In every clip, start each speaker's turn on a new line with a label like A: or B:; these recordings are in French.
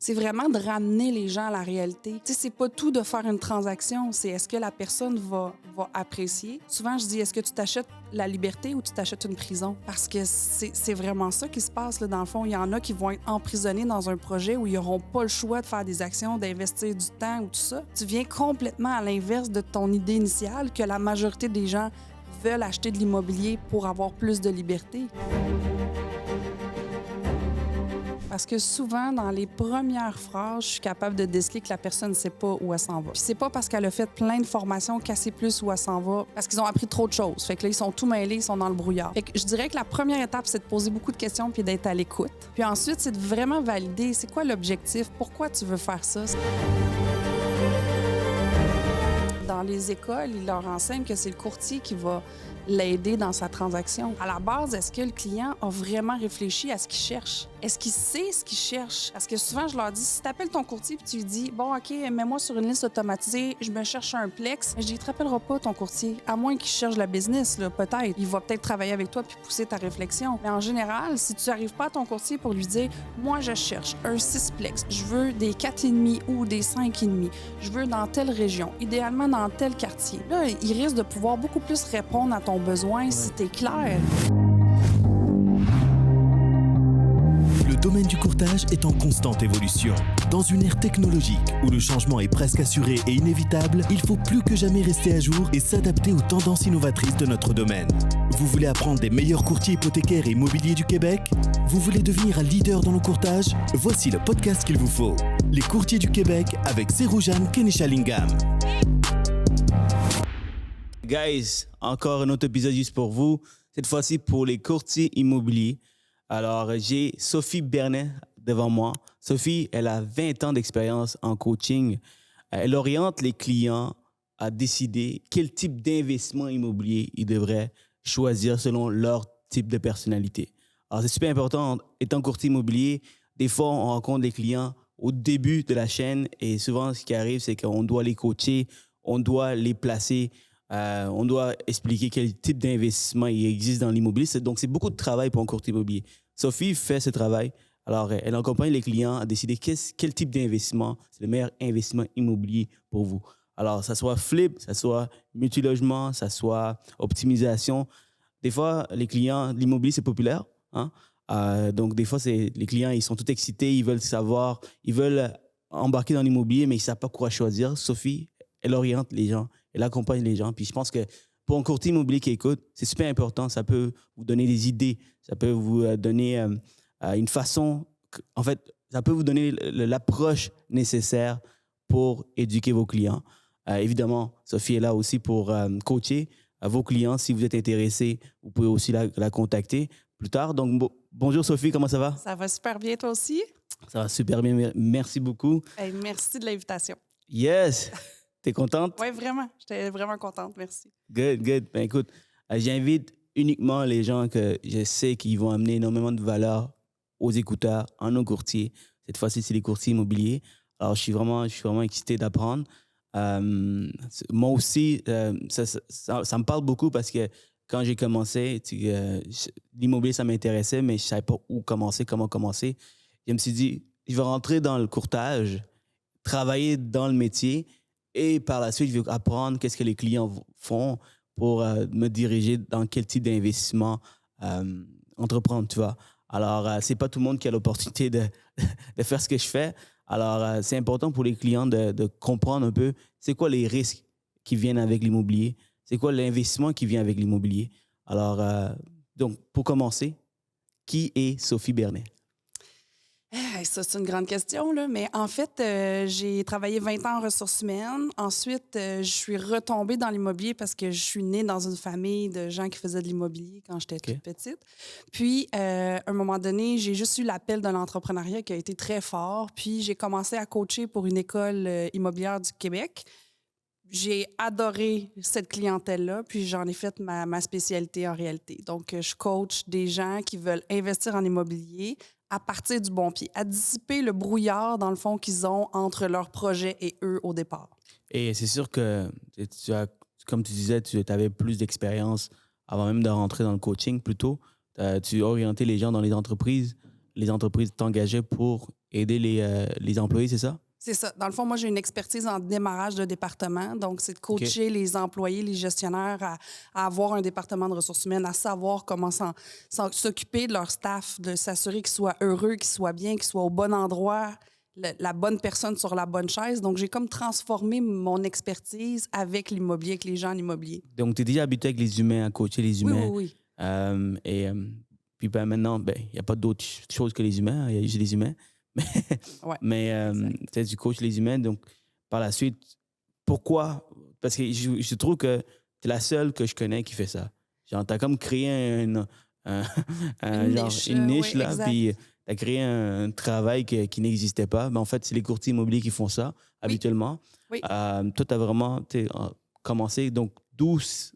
A: c'est vraiment de ramener les gens à la réalité. Tu sais, c'est pas tout de faire une transaction, c'est est-ce que la personne va apprécier. Souvent, je dis, est-ce que tu t'achètes la liberté ou tu t'achètes une prison? Parce que c'est vraiment ça qui se passe, là, dans le fond. Il y en a qui vont être emprisonnés dans un projet où ils n'auront pas le choix de faire des actions, d'investir du temps ou tout ça. Tu viens complètement à l'inverse de ton idée initiale que la majorité des gens veulent acheter de l'immobilier pour avoir plus de liberté. Parce que souvent, dans les premières phrases, je suis capable de déceler que la personne ne sait pas où elle s'en va. Puis c'est pas parce qu'elle a fait plein de formations qu'elle sait plus où elle s'en va, parce qu'ils ont appris trop de choses. Fait que là, ils sont tout mêlés, ils sont dans le brouillard. Fait que je dirais que la première étape, c'est de poser beaucoup de questions puis d'être à l'écoute. Puis ensuite, c'est de vraiment valider c'est quoi l'objectif, pourquoi tu veux faire ça. Dans les écoles, ils leur enseignent que c'est le courtier qui va l'aider dans sa transaction. À la base, est-ce que le client a vraiment réfléchi à ce qu'il cherche? Est-ce qu'il sait ce qu'il cherche? Parce que souvent, je leur dis, si tu appelles ton courtier et tu lui dis, bon, OK, mets-moi sur une liste automatisée, je me cherche un plex, je dis, il ne te rappellera pas ton courtier, à moins qu'il cherche la business, là, peut-être. Il va peut-être travailler avec toi puis pousser ta réflexion. Mais en général, si tu n'arrives pas à ton courtier pour lui dire, moi, je cherche un 6-plex, je veux des 4,5 ou des 5,5, je veux dans telle région, idéalement dans tel quartier. Là, il risque de pouvoir beaucoup plus répondre à ton besoin si tu es clair.
B: Le domaine du courtage est en constante évolution. Dans une ère technologique où le changement est presque assuré et inévitable, il faut plus que jamais rester à jour et s'adapter aux tendances innovatrices de notre domaine. Vous voulez apprendre des meilleurs courtiers hypothécaires et immobiliers du Québec? Vous voulez devenir un leader dans le courtage? Voici le podcast qu'il vous faut. Les courtiers du Québec avec Seroujane Kenishalingam.
C: Guys, encore un autre épisode juste pour vous. Cette fois-ci pour les courtiers immobiliers. Alors, j'ai Sophie Bernet devant moi. Sophie, elle a 20 ans d'expérience en coaching. Elle oriente les clients à décider quel type d'investissement immobilier ils devraient choisir selon leur type de personnalité. Alors, c'est super important. Étant courtier immobilier, des fois, on rencontre des clients au début de la chaîne et souvent, ce qui arrive, c'est qu'on doit les coacher, on doit les placer. On doit expliquer quel type d'investissement il existe dans l'immobilier. Donc, c'est beaucoup de travail pour un courtier immobilier. Sophie fait ce travail. Alors, elle accompagne les clients à décider quel type d'investissement, c'est le meilleur investissement immobilier pour vous. Alors, ça soit flip, ça soit multilogement, ça soit optimisation. Des fois, les clients, l'immobilier, c'est populaire. Hein? Donc, des fois, les clients, ils sont tout excités, ils veulent savoir, ils veulent embarquer dans l'immobilier, mais ils ne savent pas quoi choisir. Sophie, elle oriente les gens. Elle accompagne les gens. Puis je pense que pour un courtier immobilier qui écoute, c'est super important. Ça peut vous donner des idées. Ça peut vous donner une façon... En fait, ça peut vous donner l'approche nécessaire pour éduquer vos clients. Évidemment, Sophie est là aussi pour coacher vos clients. Si vous êtes intéressé, vous pouvez aussi la contacter plus tard. Donc, bonjour Sophie, comment ça va?
A: Ça va super bien, toi aussi?
C: Ça va super bien. Merci beaucoup.
A: Hey, merci de l'invitation.
C: Yes! T'es contente?
A: Oui, vraiment. J'étais vraiment contente. Merci.
C: Good. Ben écoute, j'invite uniquement les gens que je sais qu'ils vont amener énormément de valeur aux écouteurs, en nos courtiers. Cette fois-ci, c'est les courtiers immobiliers. Alors, je suis vraiment excité d'apprendre. Moi aussi, ça me parle beaucoup parce que quand j'ai commencé, l'immobilier, ça m'intéressait, mais je ne savais pas où commencer, comment commencer. Je me suis dit, je vais rentrer dans le courtage, travailler dans le métier, et par la suite, je vais apprendre qu'est-ce que les clients font pour me diriger dans quel type d'investissement entreprendre, tu vois. Alors, c'est pas tout le monde qui a l'opportunité de faire ce que je fais. Alors, c'est important pour les clients de comprendre un peu c'est quoi les risques qui viennent avec l'immobilier, c'est quoi l'investissement qui vient avec l'immobilier. Alors, donc, pour commencer, qui est Sophie Bernet?
A: Ça, c'est une grande question, là. Mais en fait, j'ai travaillé 20 ans en ressources humaines. Ensuite, je suis retombée dans l'immobilier parce que je suis née dans une famille de gens qui faisaient de l'immobilier quand j'étais toute petite. Puis, à un moment donné, j'ai juste eu l'appel de l'entrepreneuriat qui a été très fort. Puis, j'ai commencé à coacher pour une école immobilière du Québec. J'ai adoré cette clientèle-là, puis j'en ai fait ma spécialité en réalité. Donc, je coach des gens qui veulent investir en immobilier à partir du bon pied, à dissiper le brouillard, dans le fond, qu'ils ont entre leur projet et eux au départ.
C: Et c'est sûr que, comme tu disais, tu avais plus d'expérience avant même de rentrer dans le coaching plutôt. Tu orientais les gens dans les entreprises t'engageaient pour aider les employés, c'est ça?
A: C'est ça. Dans le fond, moi, j'ai une expertise en démarrage de département. Donc, c'est de coacher les employés, les gestionnaires à avoir un département de ressources humaines, à savoir comment s'occuper de leur staff, de s'assurer qu'ils soient heureux, qu'ils soient bien, qu'ils soient au bon endroit, la bonne personne sur la bonne chaise. Donc, j'ai comme transformé mon expertise avec l'immobilier, avec les gens en immobilier.
C: Donc, tu es déjà habitué avec les humains, à coacher les
A: Oui,
C: humains.
A: oui, oui.
C: Puis maintenant, il n'y a pas d'autre chose que les humains, il y a juste les humains.
A: Ouais,
C: Mais tu coaches les humains, donc par la suite, pourquoi? Parce que je trouve que tu es la seule que je connais qui fait ça. Genre, tu as comme créé une niche
A: oui,
C: là,
A: exact.
C: puis tu as créé un travail qui n'existait pas. Mais en fait, c'est les courtiers immobiliers qui font ça habituellement.
A: Oui.
C: Toi, tu as vraiment commencé, donc douce,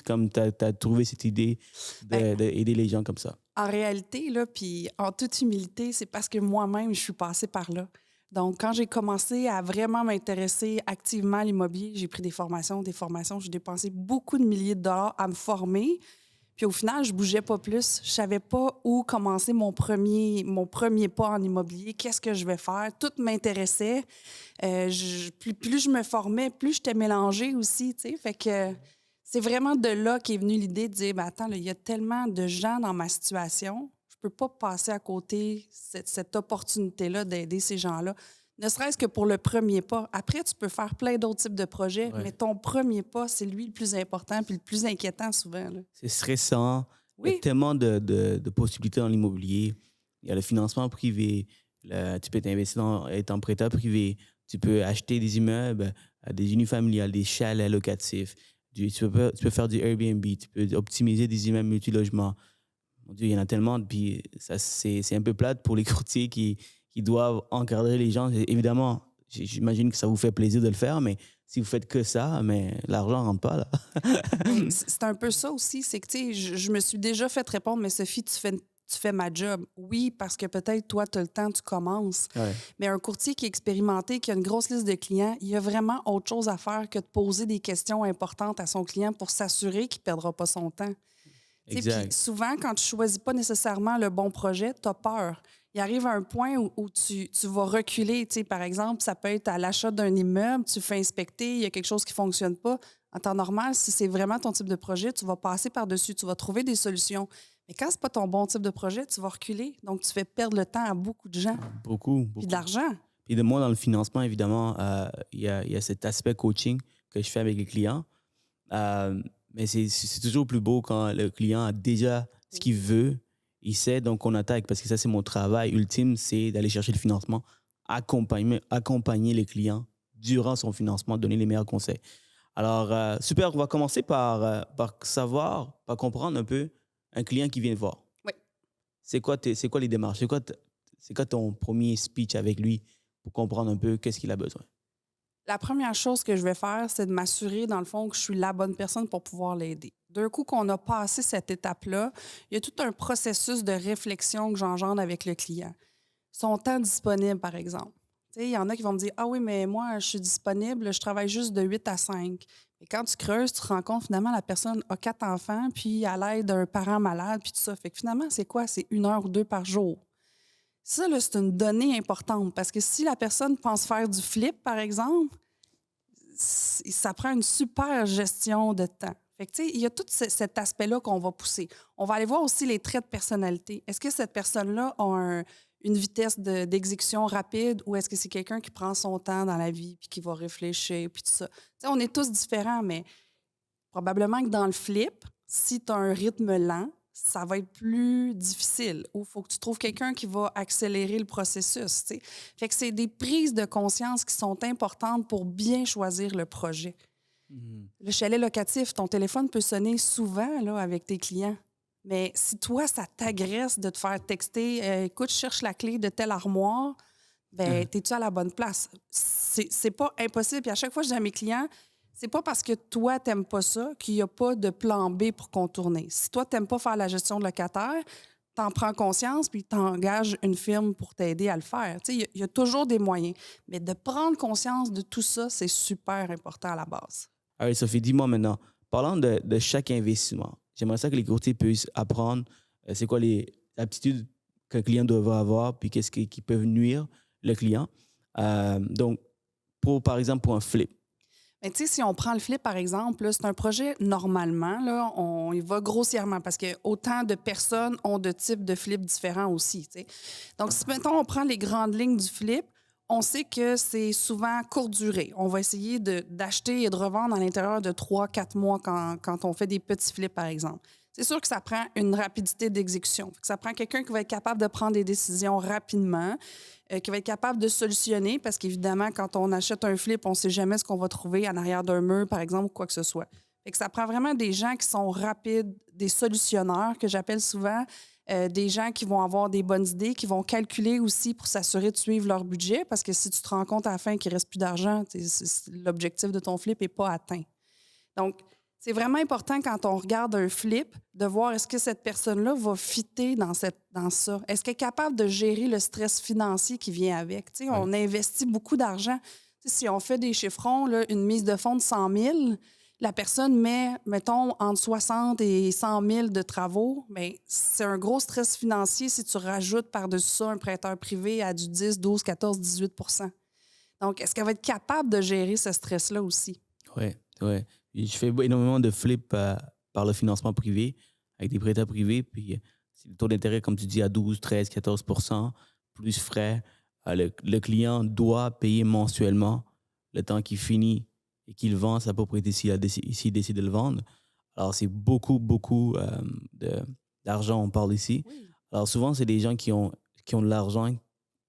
C: comme tu as trouvé cette idée d'aider les gens comme ça.
A: En réalité, là, puis en toute humilité, c'est parce que moi-même, je suis passée par là. Donc, quand j'ai commencé à vraiment m'intéresser activement à l'immobilier, j'ai pris des formations, j'ai dépensé beaucoup de milliers de dollars à me former. Puis au final, je bougeais pas plus. Je savais pas où commencer mon premier pas en immobilier. Qu'est-ce que je vais faire? Tout m'intéressait. Plus je me formais, plus j'étais mélangée aussi, tu sais. Fait que c'est vraiment de là qu'est venue l'idée de dire, ben attends, il y a tellement de gens dans ma situation, je peux pas passer à côté cette opportunité-là d'aider ces gens-là. Ne serait-ce que pour le premier pas. Après, tu peux faire plein d'autres types de projets, mais ton premier pas, c'est lui le plus important puis le plus inquiétant souvent, là.
C: C'est stressant. Il y a
A: Oui.
C: tellement de possibilités dans l'immobilier. Il y a le financement privé. Tu peux t'investir en prêteur privé. Tu peux acheter des immeubles, des unifamiliales, des chalets locatifs. Tu peux faire du Airbnb. Tu peux optimiser des immeubles multilogements. Mon Dieu, il y en a tellement. Puis c'est un peu plate pour les courtiers qui doivent encadrer les gens. Évidemment, j'imagine que ça vous fait plaisir de le faire, mais si vous faites que ça, mais l'argent ne rentre pas, là.
A: C'est un peu ça aussi. C'est que, tu sais, je me suis déjà fait répondre, mais Sophie, tu fais ma job. Oui, parce que peut-être, toi, tu as le temps, tu commences.
C: Ouais.
A: Mais un courtier qui est expérimenté, qui a une grosse liste de clients, il y a vraiment autre chose à faire que de poser des questions importantes à son client pour s'assurer qu'il ne perdra pas son temps.
C: Exact.
A: Puis souvent, quand tu ne choisis pas nécessairement le bon projet, tu as peur. Il arrive à un point où tu vas reculer. Par exemple, ça peut être à l'achat d'un immeuble, tu fais inspecter, il y a quelque chose qui ne fonctionne pas. En temps normal, si c'est vraiment ton type de projet, tu vas passer par-dessus, tu vas trouver des solutions. Mais quand ce n'est pas ton bon type de projet, tu vas reculer. Donc, tu fais perdre le temps à beaucoup de gens.
C: Beaucoup.
A: Puis de l'argent.
C: Puis de moi, dans le financement, évidemment, il y a cet aspect coaching que je fais avec les clients. Mais c'est toujours plus beau quand le client a déjà ce qu'il veut, il sait, donc on attaque. Parce que ça, c'est mon travail ultime, c'est d'aller chercher le financement, accompagner les clients durant son financement, donner les meilleurs conseils. Alors, super, on va commencer par comprendre un peu un client qui vient te voir.
A: Oui.
C: C'est quoi les démarches? C'est quoi ton premier speech avec lui pour comprendre un peu qu'est-ce qu'il a besoin?
A: La première chose que je vais faire, c'est de m'assurer, dans le fond, que je suis la bonne personne pour pouvoir l'aider. D'un coup qu'on a passé cette étape-là, il y a tout un processus de réflexion que j'engendre avec le client. Son temps disponible, par exemple. Il y en a qui vont me dire « Ah oui, mais moi, je suis disponible, je travaille juste de 8 à 5. » Et quand tu creuses, tu te rends compte, finalement, la personne a 4 enfants, puis elle aide d'un parent malade, puis tout ça. Fait que finalement, c'est quoi? C'est 1 heure ou 2 par jour. Ça, là, c'est une donnée importante parce que si la personne pense faire du flip, par exemple, ça prend une super gestion de temps. Fait que, tu sais, il y a tout cet aspect-là qu'on va pousser. On va aller voir aussi les traits de personnalité. Est-ce que cette personne-là a une vitesse d'exécution rapide ou est-ce que c'est quelqu'un qui prend son temps dans la vie puis qui va réfléchir puis tout ça? Tu sais, on est tous différents, mais probablement que dans le flip, si tu as un rythme lent, ça va être plus difficile. Ou il faut que tu trouves quelqu'un qui va accélérer le processus. T'sais. Fait que c'est des prises de conscience qui sont importantes pour bien choisir le projet. Mm-hmm. Le chalet locatif, ton téléphone peut sonner souvent là, avec tes clients. Mais si toi, ça t'agresse de te faire texter écoute, je cherche la clé de telle armoire, ben t'es-tu à la bonne place? C'est pas impossible. Puis à chaque fois, je dis à mes clients, c'est pas parce que toi, t'aimes pas ça qu'il n'y a pas de plan B pour contourner. Si toi, t'aimes pas faire la gestion de locataire, t'en prends conscience puis t'engages une firme pour t'aider à le faire. Il y a toujours des moyens. Mais de prendre conscience de tout ça, c'est super important à la base.
C: Allez, Sophie, dis-moi maintenant, parlant de chaque investissement, j'aimerais ça que les courtiers puissent apprendre c'est quoi les aptitudes qu'un client doit avoir, puis qu'est-ce qui peut nuire le client. Donc, par exemple, pour un flip.
A: Mais tu sais, si on prend le flip, par exemple, là, c'est un projet, normalement, là, on y va grossièrement parce que autant de personnes ont de types de flip différents aussi, tu sais. Donc, si, mettons, on prend les grandes lignes du flip, on sait que c'est souvent courte durée. On va essayer d'acheter et de revendre à l'intérieur de 3-4 mois quand on fait des petits flips, par exemple. C'est sûr que ça prend une rapidité d'exécution. Ça prend quelqu'un qui va être capable de prendre des décisions rapidement, qui va être capable de solutionner, parce qu'évidemment, quand on achète un flip, on ne sait jamais ce qu'on va trouver en arrière d'un mur, par exemple, ou quoi que ce soit. Fait que ça prend vraiment des gens qui sont rapides, des solutionneurs, que j'appelle souvent, des gens qui vont avoir des bonnes idées, qui vont calculer aussi pour s'assurer de suivre leur budget, parce que si tu te rends compte à la fin qu'il ne reste plus d'argent, l'objectif de ton flip n'est pas atteint. Donc, c'est vraiment important quand on regarde un flip de voir est-ce que cette personne-là va fitter dans ça. Est-ce qu'elle est capable de gérer le stress financier qui vient avec? Tu sais, on investit beaucoup d'argent. Tu sais, si on fait des chiffrons, là, une mise de fonds de 100 000, la personne met, mettons, entre 60 et 100 000 de travaux, bien, c'est un gros stress financier si tu rajoutes par-dessus ça un prêteur privé à du 10, 12, 14, 18 %. Donc, est-ce qu'elle va être capable de gérer ce stress-là aussi?
C: Oui, oui. Je fais énormément de flips par le financement privé, avec des prêteurs privés. Puis, si le taux d'intérêt, comme tu dis, à 12, 13, 14 % plus frais, le client doit payer mensuellement le temps qu'il finit et qu'il vend sa propriété s'il décide de le vendre. Alors, c'est beaucoup, beaucoup d'argent, on parle ici.
A: Oui.
C: Alors, souvent, c'est des gens qui ont de l'argent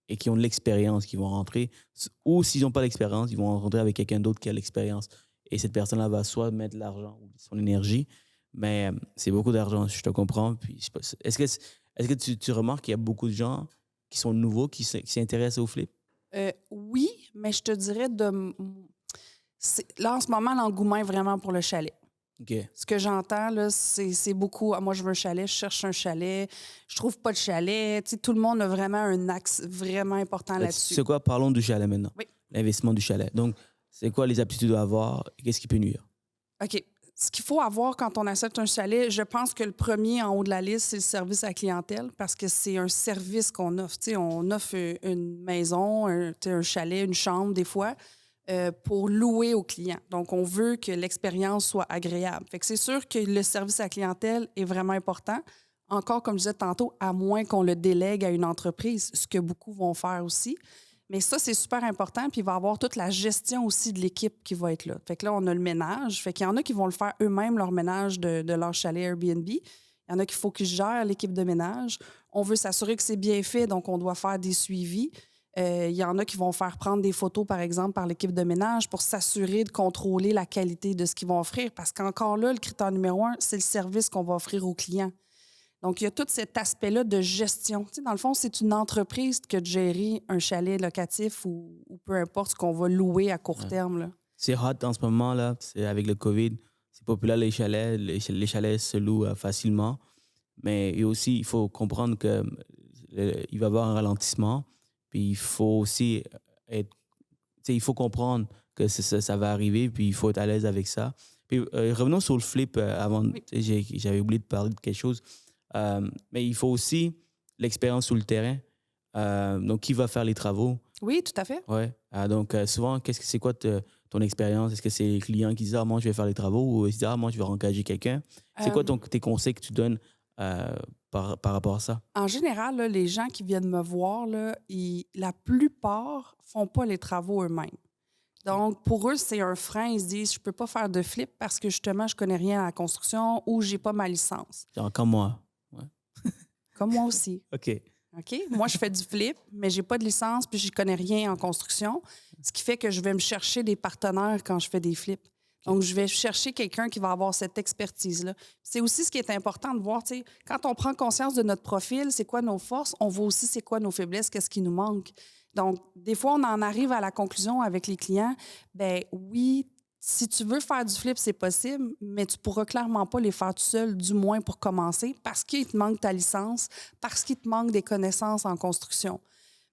C: et qui ont de l'expérience qui vont rentrer. Ou s'ils n'ont pas l'expérience, ils vont rentrer avec quelqu'un d'autre qui a l'expérience. Et cette personne-là va soit mettre de l'argent ou son énergie, mais c'est beaucoup d'argent, je te comprends. Puis, est-ce que tu remarques qu'il y a beaucoup de gens qui sont nouveaux, qui s'intéressent au flip?
A: Oui, mais je te dirais là, en ce moment, l'engouement est vraiment pour le chalet.
C: OK.
A: Ce que j'entends, là, c'est beaucoup. Moi, je veux un chalet, je cherche un chalet, je trouve pas de chalet. Tu sais, tout le monde a vraiment un axe vraiment important là-dessus.
C: C'est quoi? Parlons du chalet maintenant.
A: Oui.
C: L'investissement du chalet. Donc, c'est quoi les aptitudes à avoir et qu'est-ce qui peut nuire?
A: OK. Ce qu'il faut avoir quand on achète un chalet, je pense que le premier en haut de la liste, c'est le service à la clientèle parce que c'est un service qu'on offre. Tu sais, on offre une maison, un chalet, une chambre des fois pour louer aux clients. Donc, on veut que l'expérience soit agréable. Fait que c'est sûr que le service à la clientèle est vraiment important. Encore, comme je disais tantôt, à moins qu'on le délègue à une entreprise, ce que beaucoup vont faire aussi. Mais ça, c'est super important. Puis il va y avoir toute la gestion aussi de l'équipe qui va être là. Fait que là, on a le ménage. Fait qu'il y en a qui vont le faire eux-mêmes, leur ménage de leur chalet Airbnb. Il y en a qu'il faut qu'ils gèrent l'équipe de ménage. On veut s'assurer que c'est bien fait, donc on doit faire des suivis. Il y en a qui vont faire prendre des photos, par exemple, par l'équipe de ménage pour s'assurer de contrôler la qualité de ce qu'ils vont offrir. Parce qu'encore là, le critère numéro 1, c'est le service qu'on va offrir aux clients. Donc, il y a tout cet aspect-là de gestion. Tu sais, dans le fond, c'est une entreprise que de gérer un chalet locatif ou peu importe ce qu'on va louer à court terme. Là.
C: C'est hot en ce moment, là. C'est avec le COVID. C'est populaire, les chalets. Les chalets se louent facilement. Mais il faut comprendre qu'il va y avoir un ralentissement. Puis il faut aussi il faut comprendre que ça va arriver, puis il faut être à l'aise avec ça. Puis revenons sur le flip avant. Oui. J'avais oublié de parler de quelque chose. Mais il faut aussi l'expérience sur le terrain. Donc, qui va faire les travaux? Oui,
A: tout à fait.
C: Ouais. Donc, souvent, c'est quoi ton expérience? Est-ce que c'est les clients qui disent « Ah, moi, je vais faire les travaux » ou ils disent « Ah, moi, je vais engager quelqu'un » ? C'est quoi tes conseils que tu donnes par rapport à ça?
A: En général, là, les gens qui viennent me voir, là, la plupart ne font pas les travaux eux-mêmes. Donc, pour eux, c'est un frein. Ils se disent, je ne peux pas faire de flip parce que, justement, je ne connais rien à la construction ou je n'ai pas ma licence.
C: Genre comme moi. Ouais.
A: Comme moi aussi.
C: OK.
A: Moi, je fais du flip, mais je n'ai pas de licence puis je ne connais rien en construction. Ce qui fait que je vais me chercher des partenaires quand je fais des flips. Donc, je vais chercher quelqu'un qui va avoir cette expertise-là. C'est aussi ce qui est important de voir, tu sais, quand on prend conscience de notre profil, c'est quoi nos forces, on voit aussi c'est quoi nos faiblesses, qu'est-ce qui nous manque. Donc, des fois, on en arrive à la conclusion avec les clients, ben oui, si tu veux faire du flip, c'est possible, mais tu ne pourras clairement pas les faire tout seul, du moins pour commencer, parce qu'il te manque ta licence, parce qu'il te manque des connaissances en construction.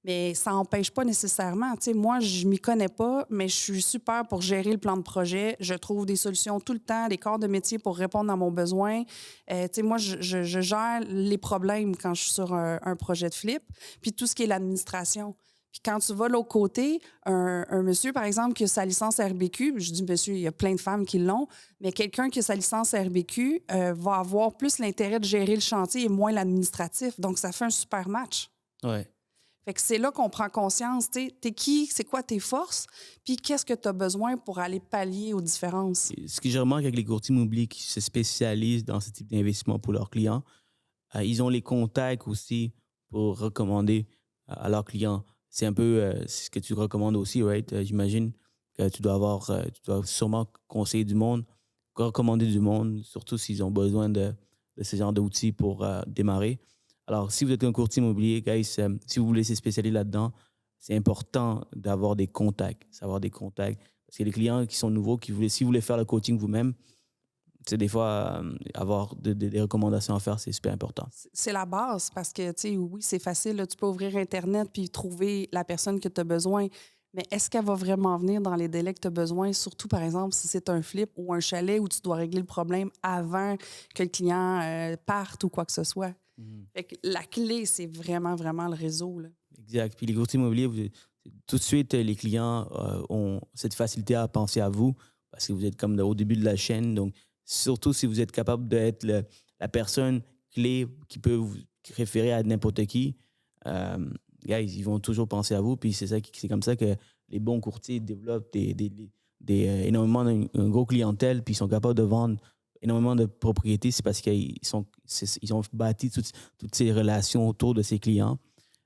A: Mais ça n'empêche pas nécessairement. Tu sais, moi, je m'y connais pas, mais je suis super pour gérer le plan de projet. Je trouve des solutions tout le temps, des corps de métier pour répondre à mon besoin. Tu sais, moi, je gère les problèmes quand je suis sur un projet de flip, puis tout ce qui est l'administration. Puis quand tu vas de l'autre côté, un monsieur, par exemple, qui a sa licence RBQ, je dis monsieur, il y a plein de femmes qui l'ont, mais quelqu'un qui a sa licence RBQ va avoir plus l'intérêt de gérer le chantier et moins l'administratif. Donc, ça fait un super match.
C: Ouais.
A: Fait que c'est là qu'on prend conscience, tu sais, t'es qui, c'est quoi tes forces, puis qu'est-ce que tu as besoin pour aller pallier aux différences.
C: Et ce que je remarque avec les courtiers immobiliers qui se spécialisent dans ce type d'investissement pour leurs clients, ils ont les contacts aussi pour recommander à leurs clients. C'est un peu ce que tu recommandes aussi, right? J'imagine que tu dois sûrement conseiller du monde, recommander du monde, surtout s'ils ont besoin de ce genre d'outils pour démarrer. Alors, si vous êtes un courtier immobilier, guys, si vous voulez se spécialiser là-dedans, c'est important d'avoir des contacts, savoir des contacts. Parce que les clients qui sont nouveaux, si vous voulez faire le coaching vous-même, c'est des fois, avoir des recommandations à faire, c'est super important.
A: C'est la base parce que, tu sais, oui, c'est facile. Là, tu peux ouvrir Internet puis trouver la personne que tu as besoin. Mais est-ce qu'elle va vraiment venir dans les délais que tu as besoin? Surtout, par exemple, si c'est un flip ou un chalet où tu dois régler le problème avant que le client parte ou quoi que ce soit. Fait que la clé, c'est vraiment, vraiment le réseau. Là.
C: Exact. Puis les courtiers immobiliers, tout de suite, les clients ont cette facilité à penser à vous parce que vous êtes comme au début de la chaîne. Donc, surtout si vous êtes capable d'être la personne clé qui peut vous référer à n'importe qui, guys, ils vont toujours penser à vous. Puis c'est comme ça que les bons courtiers développent énormément un gros clientèle, puis ils sont capables de vendre énormément de propriétés. C'est parce qu'ils ont bâti toutes ces relations autour de ces clients.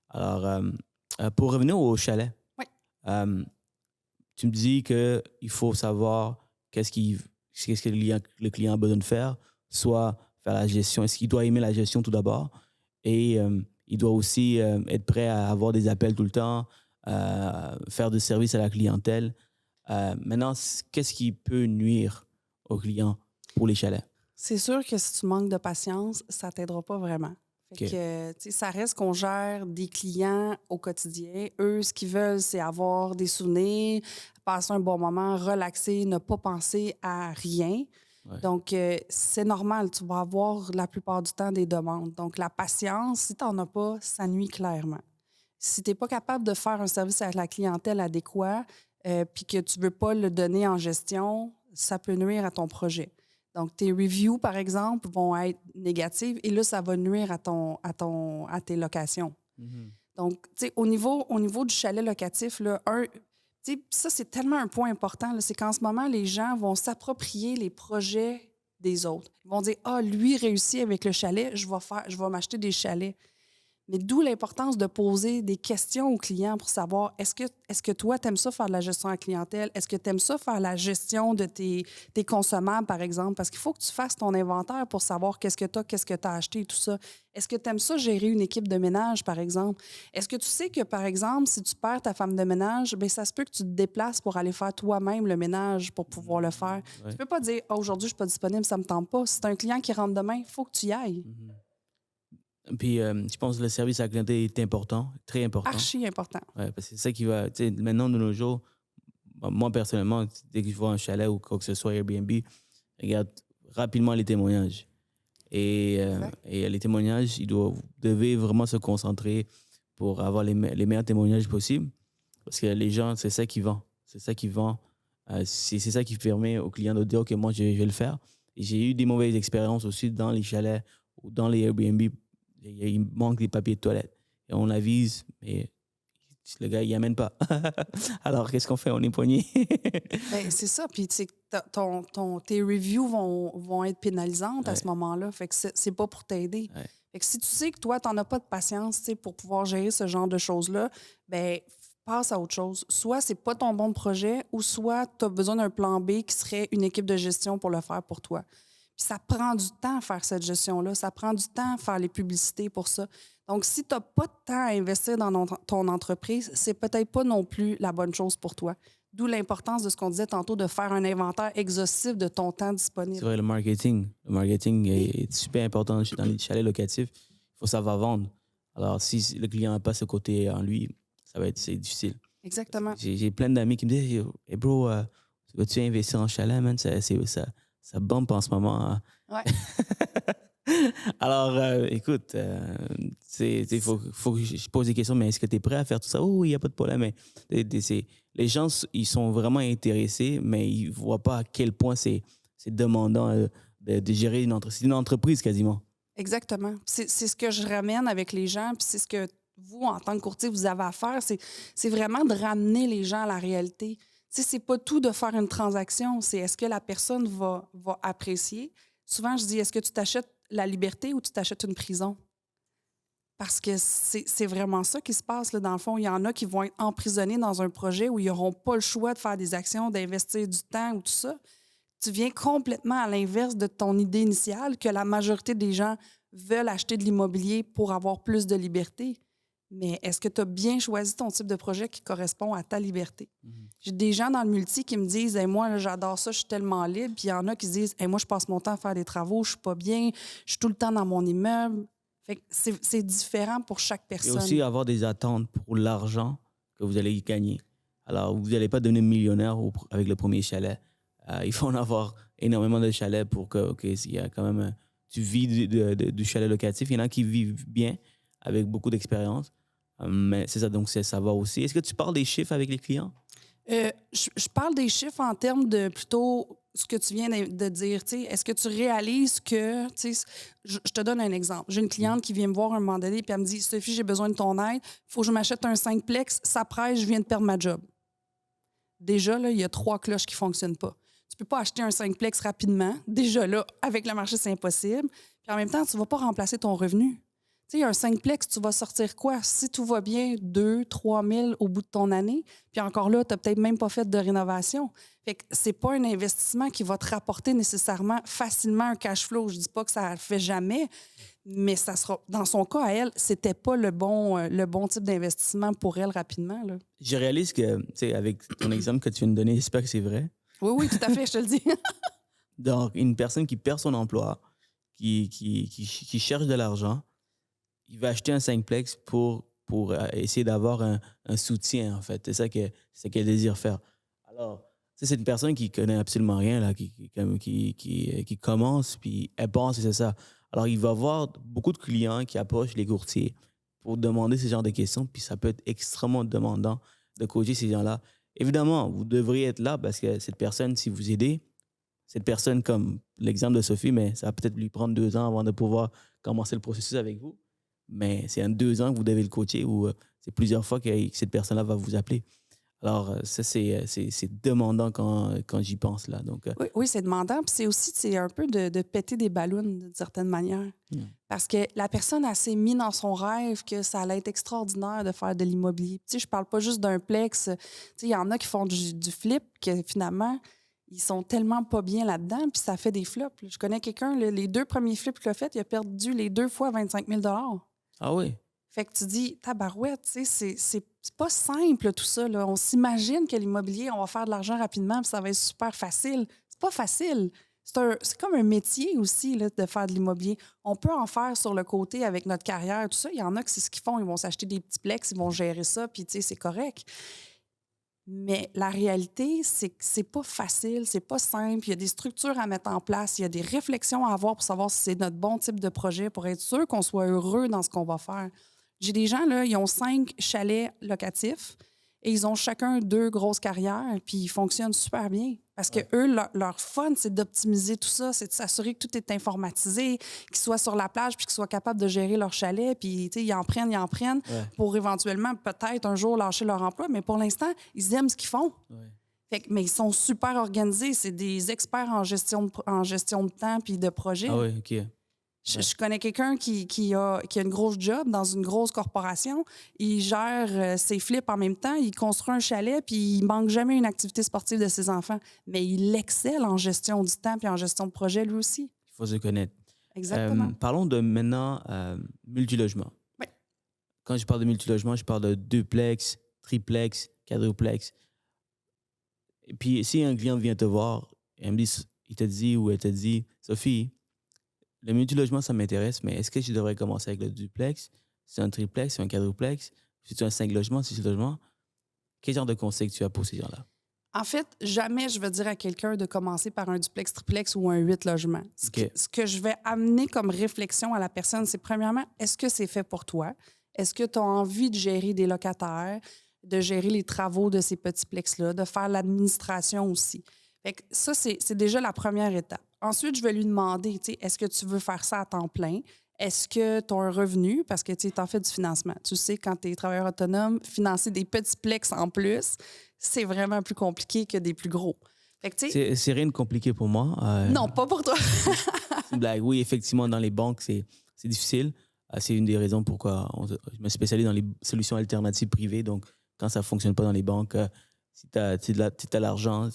C: Alors, pour revenir au chalet,
A: oui.
C: Tu me dis qu'il faut savoir qu'est-ce que le client a besoin de faire, soit faire la gestion. Est-ce qu'il doit aimer la gestion tout d'abord? Et il doit aussi être prêt à avoir des appels tout le temps, faire du service à la clientèle. Maintenant, qu'est-ce qui peut nuire aux clients pour les chalets?
A: C'est sûr que si tu manques de patience, ça ne t'aidera pas vraiment. Fait que, tu sais, ça reste qu'on gère des clients au quotidien. Eux, ce qu'ils veulent, c'est avoir des souvenirs, passer un bon moment, relaxer, ne pas penser à rien.
C: Ouais.
A: Donc, c'est normal. Tu vas avoir la plupart du temps des demandes. Donc, la patience, si tu n'en as pas, ça nuit clairement. Si tu n'es pas capable de faire un service avec la clientèle adéquat puis que tu ne veux pas le donner en gestion, ça peut nuire à ton projet. Donc, tes reviews, par exemple, vont être négatives et là, ça va nuire à tes locations. Mm-hmm. Donc, tu sais, au niveau du chalet locatif, là, ça, c'est tellement un point important. Là, c'est qu'en ce moment, les gens vont s'approprier les projets des autres. Ils vont dire « Ah, lui réussit avec le chalet, je vais m'acheter des chalets. » Mais d'où l'importance de poser des questions aux clients pour savoir est-ce que toi, tu aimes ça faire de la gestion à la clientèle? Est-ce que tu aimes ça faire la gestion de tes consommables, par exemple? Parce qu'il faut que tu fasses ton inventaire pour savoir qu'est-ce que tu as acheté et tout ça. Est-ce que tu aimes ça gérer une équipe de ménage, par exemple? Est-ce que tu sais que, par exemple, si tu perds ta femme de ménage, bien, ça se peut que tu te déplaces pour aller faire toi-même le ménage pour pouvoir le faire? Ouais. Tu peux pas dire aujourd'hui, je suis pas disponible, ça me tente pas. Si tu as un client qui rentre demain, il faut que tu y ailles. Mm-hmm.
C: Puis, je pense que le service à la clientèle est important, très important.
A: Archi important.
C: Ouais, parce que c'est ça qui va... Tu sais, maintenant, de nos jours, moi, personnellement, dès que je vois un chalet ou quoi que ce soit, Airbnb, regarde rapidement les témoignages. Et les témoignages, vous devez vraiment se concentrer pour avoir les meilleurs témoignages possibles. Parce que les gens, c'est ça qui vend. C'est ça qui vend. C'est ça qui permet aux clients de dire « OK, moi, je vais le faire ». Et j'ai eu des mauvaises expériences aussi dans les chalets ou dans les Airbnb. Il manque des papiers de toilette. Et on avise, mais le gars, il n'amène pas. Alors, qu'est-ce qu'on fait? On est poigné.
A: Ben, c'est ça. Puis, tu sais, tes reviews vont être pénalisantes à ce moment-là. Fait que c'est pas pour t'aider. Ouais. Fait que si tu sais que toi, tu n'en as pas de patience pour pouvoir gérer ce genre de choses-là, ben passe à autre chose. Soit c'est pas ton bon projet, ou soit tu as besoin d'un plan B qui serait une équipe de gestion pour le faire pour toi. Puis ça prend du temps à faire cette gestion-là. Ça prend du temps à faire les publicités pour ça. Donc, si tu n'as pas de temps à investir dans ton entreprise, c'est peut-être pas non plus la bonne chose pour toi. D'où l'importance de ce qu'on disait tantôt, de faire un inventaire exhaustif de ton temps disponible.
C: C'est vrai, le marketing. Le marketing est super important dans les chalets locatifs. Il faut savoir vendre. Alors, si le client n'a pas ce côté en lui, c'est difficile.
A: Exactement.
C: J'ai plein d'amis qui me disent hey bro, veux-tu investir en chalet, man? Ça bump en ce moment. Hein.
A: Ouais.
C: Alors, écoute, il faut que je pose des questions, mais est-ce que tu es prêt à faire tout ça? Oh, il n'y a pas de problème. Mais les gens, ils sont vraiment intéressés, mais ils ne voient pas à quel point c'est demandant de gérer une entreprise. C'est une entreprise quasiment.
A: Exactement. C'est ce que je ramène avec les gens, puis c'est ce que vous, en tant que courtier, vous avez à faire. C'est vraiment de ramener les gens à la réalité. C'est pas tout de faire une transaction, c'est est-ce que la personne va apprécier. Souvent, je dis, est-ce que tu t'achètes la liberté ou tu t'achètes une prison? Parce que c'est vraiment ça qui se passe. Là. Dans le fond, il y en a qui vont être emprisonnés dans un projet où ils n'auront pas le choix de faire des actions, d'investir du temps ou tout ça. Tu viens complètement à l'inverse de ton idée initiale que la majorité des gens veulent acheter de l'immobilier pour avoir plus de liberté. Mais est-ce que tu as bien choisi ton type de projet qui correspond à ta liberté? J'ai des gens dans le multi qui me disent hey, « moi, là, j'adore ça, je suis tellement libre. » Puis il y en a qui se disent hey, « moi, je passe mon temps à faire des travaux, je suis pas bien, je suis tout le temps dans mon immeuble. » Fait que c'est différent pour chaque personne.
C: Et aussi avoir des attentes pour l'argent que vous allez y gagner. Alors, vous n'allez pas devenir millionnaire avec le premier chalet. Il faut en avoir énormément de chalets pour que, OK, il y a quand même... tu vis du chalet locatif. Il y en a qui vivent bien, avec beaucoup d'expérience. Mais c'est ça, donc c'est savoir aussi. Est-ce que tu parles des chiffres avec les clients?
A: Je parle des chiffres en termes de plutôt ce que tu viens de dire. Est-ce que tu réalises que... Je te donne un exemple. J'ai une cliente qui vient me voir un moment donné et elle me dit « Sophie, j'ai besoin de ton aide. Il faut que je m'achète un 5plex. Ça presse, je viens de perdre ma job. » Déjà, là, il y a 3 cloches qui ne fonctionnent pas. Tu ne peux pas acheter un 5plex rapidement. Déjà, là, avec le marché, c'est impossible. Puis en même temps, tu ne vas pas remplacer ton revenu. Tu sais, un 5plex, tu vas sortir quoi? Si tout va bien, 2 000 3 000 au bout de ton année. Puis encore là, tu n'as peut-être même pas fait de rénovation. Fait que c'est pas un investissement qui va te rapporter nécessairement facilement un cash flow. Je dis pas que ça ne le fait jamais, mais ça sera, dans son cas, à elle, c'était pas le bon type d'investissement pour elle rapidement. Là.
C: Je réalise que, tu sais, avec ton exemple que tu viens de donner, j'espère que c'est vrai.
A: Oui, tout à fait, je te le dis.
C: Donc, une personne qui perd son emploi, qui cherche de l'argent, il va acheter un 5plex pour essayer d'avoir un soutien, en fait. C'est ça qu'elle désire faire. Alors, c'est une personne qui connaît absolument rien, là, qui commence, puis elle pense que c'est ça. Alors, il va avoir beaucoup de clients qui approchent les courtiers pour demander ce genre de questions, puis ça peut être extrêmement demandant de coacher ces gens-là. Évidemment, vous devriez être là parce que cette personne, si vous aidez, cette personne, comme l'exemple de Sophie, mais ça va peut-être lui prendre 2 ans avant de pouvoir commencer le processus avec vous. Mais c'est en 2 ans que vous devez le coacher ou c'est plusieurs fois que cette personne-là va vous appeler. Alors, ça, c'est demandant quand j'y pense, là. Donc,
A: oui, c'est demandant. Puis c'est aussi un peu de péter des ballons, d'une certaine manière. Parce que la personne, elle s'est mise dans son rêve que ça allait être extraordinaire de faire de l'immobilier. Tu sais, je parle pas juste d'un plex. Tu sais, il y en a qui font du flip que finalement, ils sont tellement pas bien là-dedans, puis ça fait des flops. Je connais quelqu'un, les 2 premiers flips qu'il a fait, il a perdu les 2 fois 25 000 $.
C: Ah oui?
A: Fait que tu dis, tabarouette, tu sais, c'est pas simple tout ça. Là. On s'imagine que l'immobilier, on va faire de l'argent rapidement puis ça va être super facile. C'est pas facile. C'est comme un métier aussi là, de faire de l'immobilier. On peut en faire sur le côté avec notre carrière, tout ça. Il y en a qui c'est ce qu'ils font. Ils vont s'acheter des petits plex, ils vont gérer ça, puis tu sais, c'est correct. Mais la réalité, c'est que c'est pas facile, c'est pas simple. Il y a des structures à mettre en place, il y a des réflexions à avoir pour savoir si c'est notre bon type de projet, pour être sûr qu'on soit heureux dans ce qu'on va faire. J'ai des gens, là, ils ont 5 chalets locatifs et ils ont chacun 2 grosses carrières, puis ils fonctionnent super bien. Parce que eux, leur fun, c'est d'optimiser tout ça, c'est de s'assurer que tout est informatisé, qu'ils soient sur la plage, puis qu'ils soient capables de gérer leur chalet, puis ils en prennent pour éventuellement, peut-être, un jour lâcher leur emploi. Mais pour l'instant, ils aiment ce qu'ils font. Fait que, mais ils sont super organisés. C'est des experts en gestion de temps puis de projet.
C: Ah oui, OK.
A: Je connais quelqu'un qui a une grosse job dans une grosse corporation. Il gère ses flips en même temps. Il construit un chalet, puis il manque jamais une activité sportive de ses enfants. Mais il excelle en gestion du temps puis en gestion de projet, lui aussi.
C: Il faut se connaître.
A: Exactement.
C: Parlons de maintenant multilogement.
A: Oui.
C: Quand je parle de multilogement, je parle de duplex, triplex, quadruplex. Et puis, si un client vient te voir, il te dit ou elle te dit, Sophie, le multilogement, ça m'intéresse, mais est-ce que je devrais commencer avec le duplex? C'est un triplex, c'est un quadruplex? C'est un 5 logements, 6 logements. Quel genre de conseils tu as pour ces gens-là?
A: En fait, jamais je vais dire à quelqu'un de commencer par un duplex, triplex ou un 8 logements.
C: OK.
A: Ce que je vais amener comme réflexion à la personne, c'est premièrement, est-ce que c'est fait pour toi? Est-ce que tu as envie de gérer des locataires, de gérer les travaux de ces petits plex-là, de faire l'administration aussi? Fait que ça, c'est déjà la première étape. Ensuite, je vais lui demander, tu sais, est-ce que tu veux faire ça à temps plein? Est-ce que tu as un revenu? Parce que tu en fais du financement. Tu sais, quand tu es travailleur autonome, financer des petits plex en plus, c'est vraiment plus compliqué que des plus gros. Fait que, tu sais,
C: C'est rien de compliqué pour moi.
A: non, pas pour toi.
C: C'est une blague. Oui, effectivement, dans les banques, c'est difficile. C'est une des raisons pourquoi je me spécialise dans les solutions alternatives privées. Donc, quand ça ne fonctionne pas dans les banques, si tu as l'argent,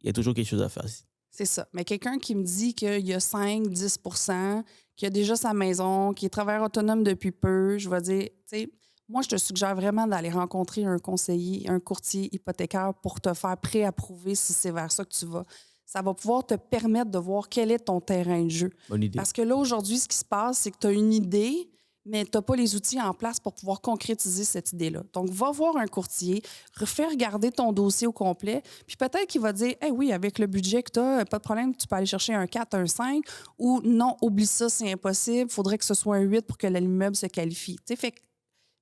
C: il y a toujours quelque chose à faire.
A: C'est ça. Mais quelqu'un qui me dit qu'il y a 5-10 qui a déjà sa maison, qui est travailleur autonome depuis peu, je vais dire, tu sais, moi, je te suggère vraiment d'aller rencontrer un conseiller, un courtier hypothécaire pour te faire préapprouver si c'est vers ça que tu vas. Ça va pouvoir te permettre de voir quel est ton terrain de jeu.
C: Bonne idée.
A: Parce que là, aujourd'hui, ce qui se passe, c'est que tu as une idée, mais tu n'as pas les outils en place pour pouvoir concrétiser cette idée-là. Donc, va voir un courtier, fais regarder ton dossier au complet, puis peut-être qu'il va dire hey, oui, avec le budget que tu as, pas de problème, tu peux aller chercher un 4, un 5, ou non, oublie ça, c'est impossible, il faudrait que ce soit un 8 pour que l'immeuble se qualifie. Tu sais, fait que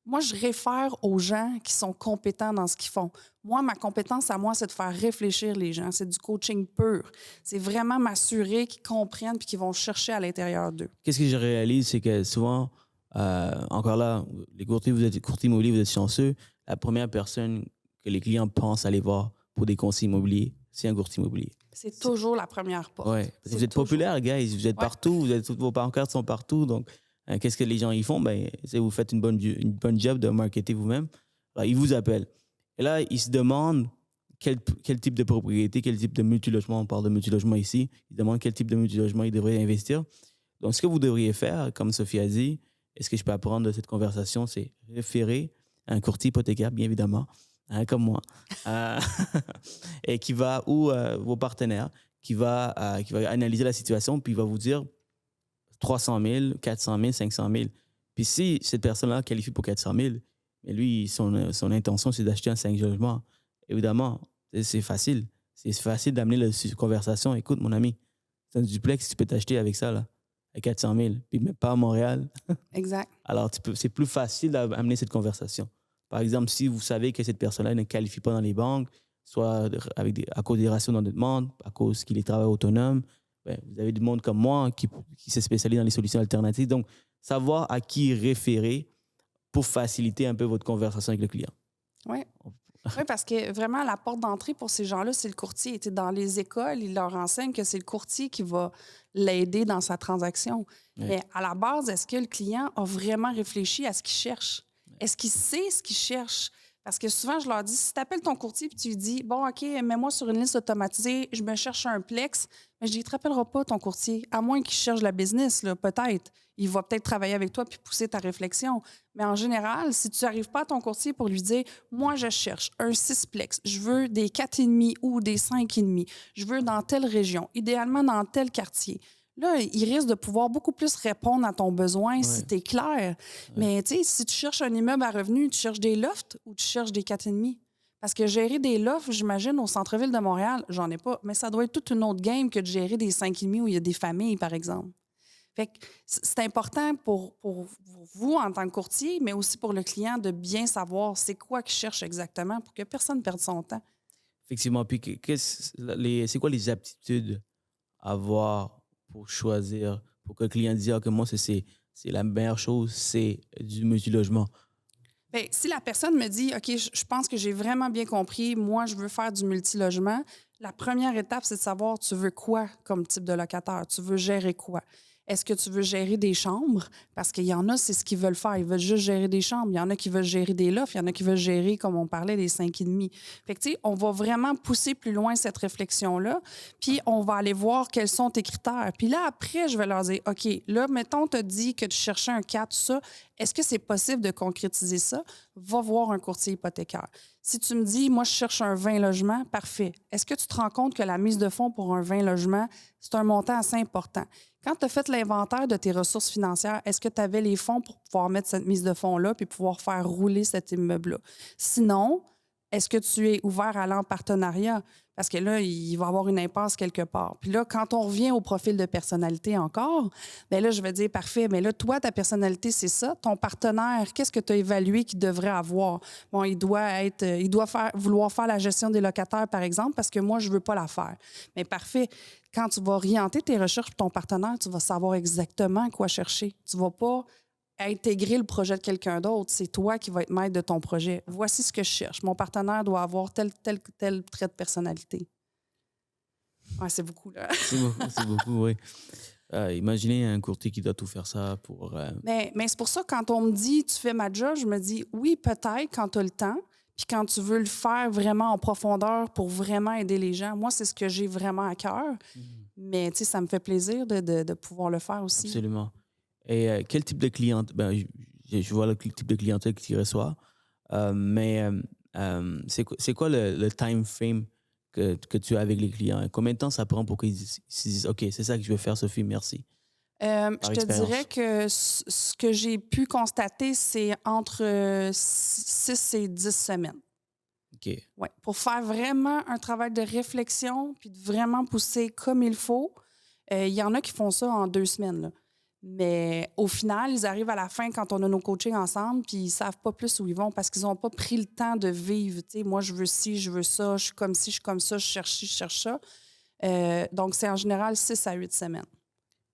A: moi, je réfère aux gens qui sont compétents dans ce qu'ils font. Moi, ma compétence à moi, c'est de faire réfléchir les gens. C'est du coaching pur. C'est vraiment m'assurer qu'ils comprennent puis qu'ils vont chercher à l'intérieur d'eux.
C: Qu'est-ce que je réalise, c'est que souvent, encore là, les courtiers, vous êtes courtiers immobiliers, vous êtes chanceux. La première personne que les clients pensent aller voir pour des conseils immobiliers, c'est un courtier immobilier.
A: C'est toujours la première porte.
C: Oui, vous êtes populaire, guys. Vous êtes partout, toutes vos pancartes sont partout. Donc, qu'est-ce que les gens y font? Ben, vous faites une bonne job de marketer vous-même. Alors, ils vous appellent. Et là, ils se demandent quel type de propriété, quel type de multilogement, on parle de multilogement ici, ils demandent quel type de multilogement ils devraient investir. Donc, ce que vous devriez faire, comme Sophie a dit, est-ce que je peux apprendre de cette conversation, c'est référer à un courtier hypothécaire, bien évidemment, comme moi, et qui va, ou vos partenaires, qui va analyser la situation, puis il va vous dire 300 000, 400 000, 500 000. Puis si cette personne-là qualifie pour 400 000, mais lui, son intention, c'est d'acheter un 5 logements, évidemment, c'est facile. C'est facile d'amener la conversation. Écoute, mon ami, c'est un duplex, tu peux t'acheter avec ça, là, à 400 000, puis mais pas à Montréal.
A: Exact.
C: Alors, c'est plus facile d'amener cette conversation. Par exemple, si vous savez que cette personne-là ne qualifie pas dans les banques, soit à cause des ratios d'endettement, à cause qu'il est travailleur autonome, ben, vous avez du monde comme moi qui se spécialise dans les solutions alternatives. Donc, savoir à qui référer pour faciliter un peu votre conversation avec le client.
A: Oui. Oui, parce que vraiment, la porte d'entrée pour ces gens-là, c'est le courtier. Dans les écoles, ils leur enseignent que c'est le courtier qui va l'aider dans sa transaction. Oui. Mais à la base, est-ce que le client a vraiment réfléchi à ce qu'il cherche? Est-ce qu'il sait ce qu'il cherche? Parce que souvent, je leur dis, si tu appelles ton courtier et tu lui dis, bon, OK, mets-moi sur une liste automatisée, je me cherche un plex, mais je dis, il ne te rappellera pas ton courtier, à moins qu'il cherche la business, là, peut-être. Il va peut-être travailler avec toi puis pousser ta réflexion. Mais en général, si tu n'arrives pas à ton courtier pour lui dire, moi, je cherche un 6-plex, je veux des 4,5 ou des 5,5, je veux dans telle région, idéalement dans tel quartier. Là, il risque de pouvoir beaucoup plus répondre à ton besoin si tu es clair. Mais tu sais, si tu cherches un immeuble à revenus, tu cherches des lofts ou tu cherches des 4,5? Parce que gérer des lofts, j'imagine, au centre-ville de Montréal, j'en ai pas. Mais ça doit être toute une autre game que de gérer des 5,5 où il y a des familles, par exemple. Fait que c'est important pour vous en tant que courtier, mais aussi pour le client de bien savoir c'est quoi qu'il cherche exactement pour que personne ne perde son temps.
C: Effectivement. Puis, c'est quoi les aptitudes à avoir pour choisir, pour que le client dise que moi, c'est la meilleure chose, c'est du multilogement?
A: Bien, si la personne me dit, OK, je pense que j'ai vraiment bien compris, moi, je veux faire du multilogement, la première étape, c'est de savoir, tu veux quoi comme type de locataire? Tu veux gérer quoi? Est-ce que tu veux gérer des chambres? Parce qu'il y en a, c'est ce qu'ils veulent faire. Ils veulent juste gérer des chambres. Il y en a qui veulent gérer des lofts. Il y en a qui veulent gérer, comme on parlait, des 5,5. Fait que, tu sais, on va vraiment pousser plus loin cette réflexion-là. Puis, on va aller voir quels sont tes critères. Puis là, après, je vais leur dire, OK, là, mettons, tu as dit que tu cherchais un 4, ça. Est-ce que c'est possible de concrétiser ça? Va voir un courtier hypothécaire. Si tu me dis, moi, je cherche un 20 logements, parfait. Est-ce que tu te rends compte que la mise de fonds pour un 20 logements, c'est un montant assez important? Quand tu as fait l'inventaire de tes ressources financières, est-ce que tu avais les fonds pour pouvoir mettre cette mise de fonds-là puis pouvoir faire rouler cet immeuble-là? Sinon, est-ce que tu es ouvert à aller en partenariat? Parce que là, il va y avoir une impasse quelque part. Puis là, quand on revient au profil de personnalité encore, bien là, je vais dire, parfait, mais là, toi, ta personnalité, c'est ça. Ton partenaire, qu'est-ce que tu as évalué qu'il devrait avoir? Bon, il doit vouloir faire la gestion des locataires, par exemple, parce que moi, je ne veux pas la faire. Mais parfait. Quand tu vas orienter tes recherches pour ton partenaire, tu vas savoir exactement quoi chercher. Tu ne vas pas intégrer le projet de quelqu'un d'autre. C'est toi qui vas être maître de ton projet. Voici ce que je cherche. Mon partenaire doit avoir tel trait de personnalité. Ouais, c'est beaucoup, là.
C: C'est beaucoup, oui. Imaginez un courtier qui doit tout faire ça pour...
A: Mais c'est pour ça, quand on me dit « tu fais ma job », je me dis « oui, peut-être quand tu as le temps, puis quand tu veux le faire vraiment en profondeur pour vraiment aider les gens. » Moi, c'est ce que j'ai vraiment à cœur. Mais tu sais, ça me fait plaisir de pouvoir le faire aussi.
C: Absolument. Et quel type de clientèle... Ben, je vois le type de clientèle que tu reçois, mais c'est quoi le time frame que tu as avec les clients? Combien de temps ça prend pour qu'ils se disent « OK, c'est ça que je veux faire, Sophie, merci ».
A: Je te dirais que ce que j'ai pu constater, c'est entre 6 et 10 semaines.
C: OK.
A: Ouais, pour faire vraiment un travail de réflexion puis de vraiment pousser comme il faut. Il y en a qui font ça en 2 semaines, là. Mais au final, ils arrivent à la fin quand on a nos coachings ensemble puis ils ne savent pas plus où ils vont parce qu'ils n'ont pas pris le temps de vivre. Tu sais, moi, je veux ci, je veux ça, je suis comme ci, je suis comme ça, je cherche ci, je cherche ça. Donc, c'est en général 6 à 8 semaines.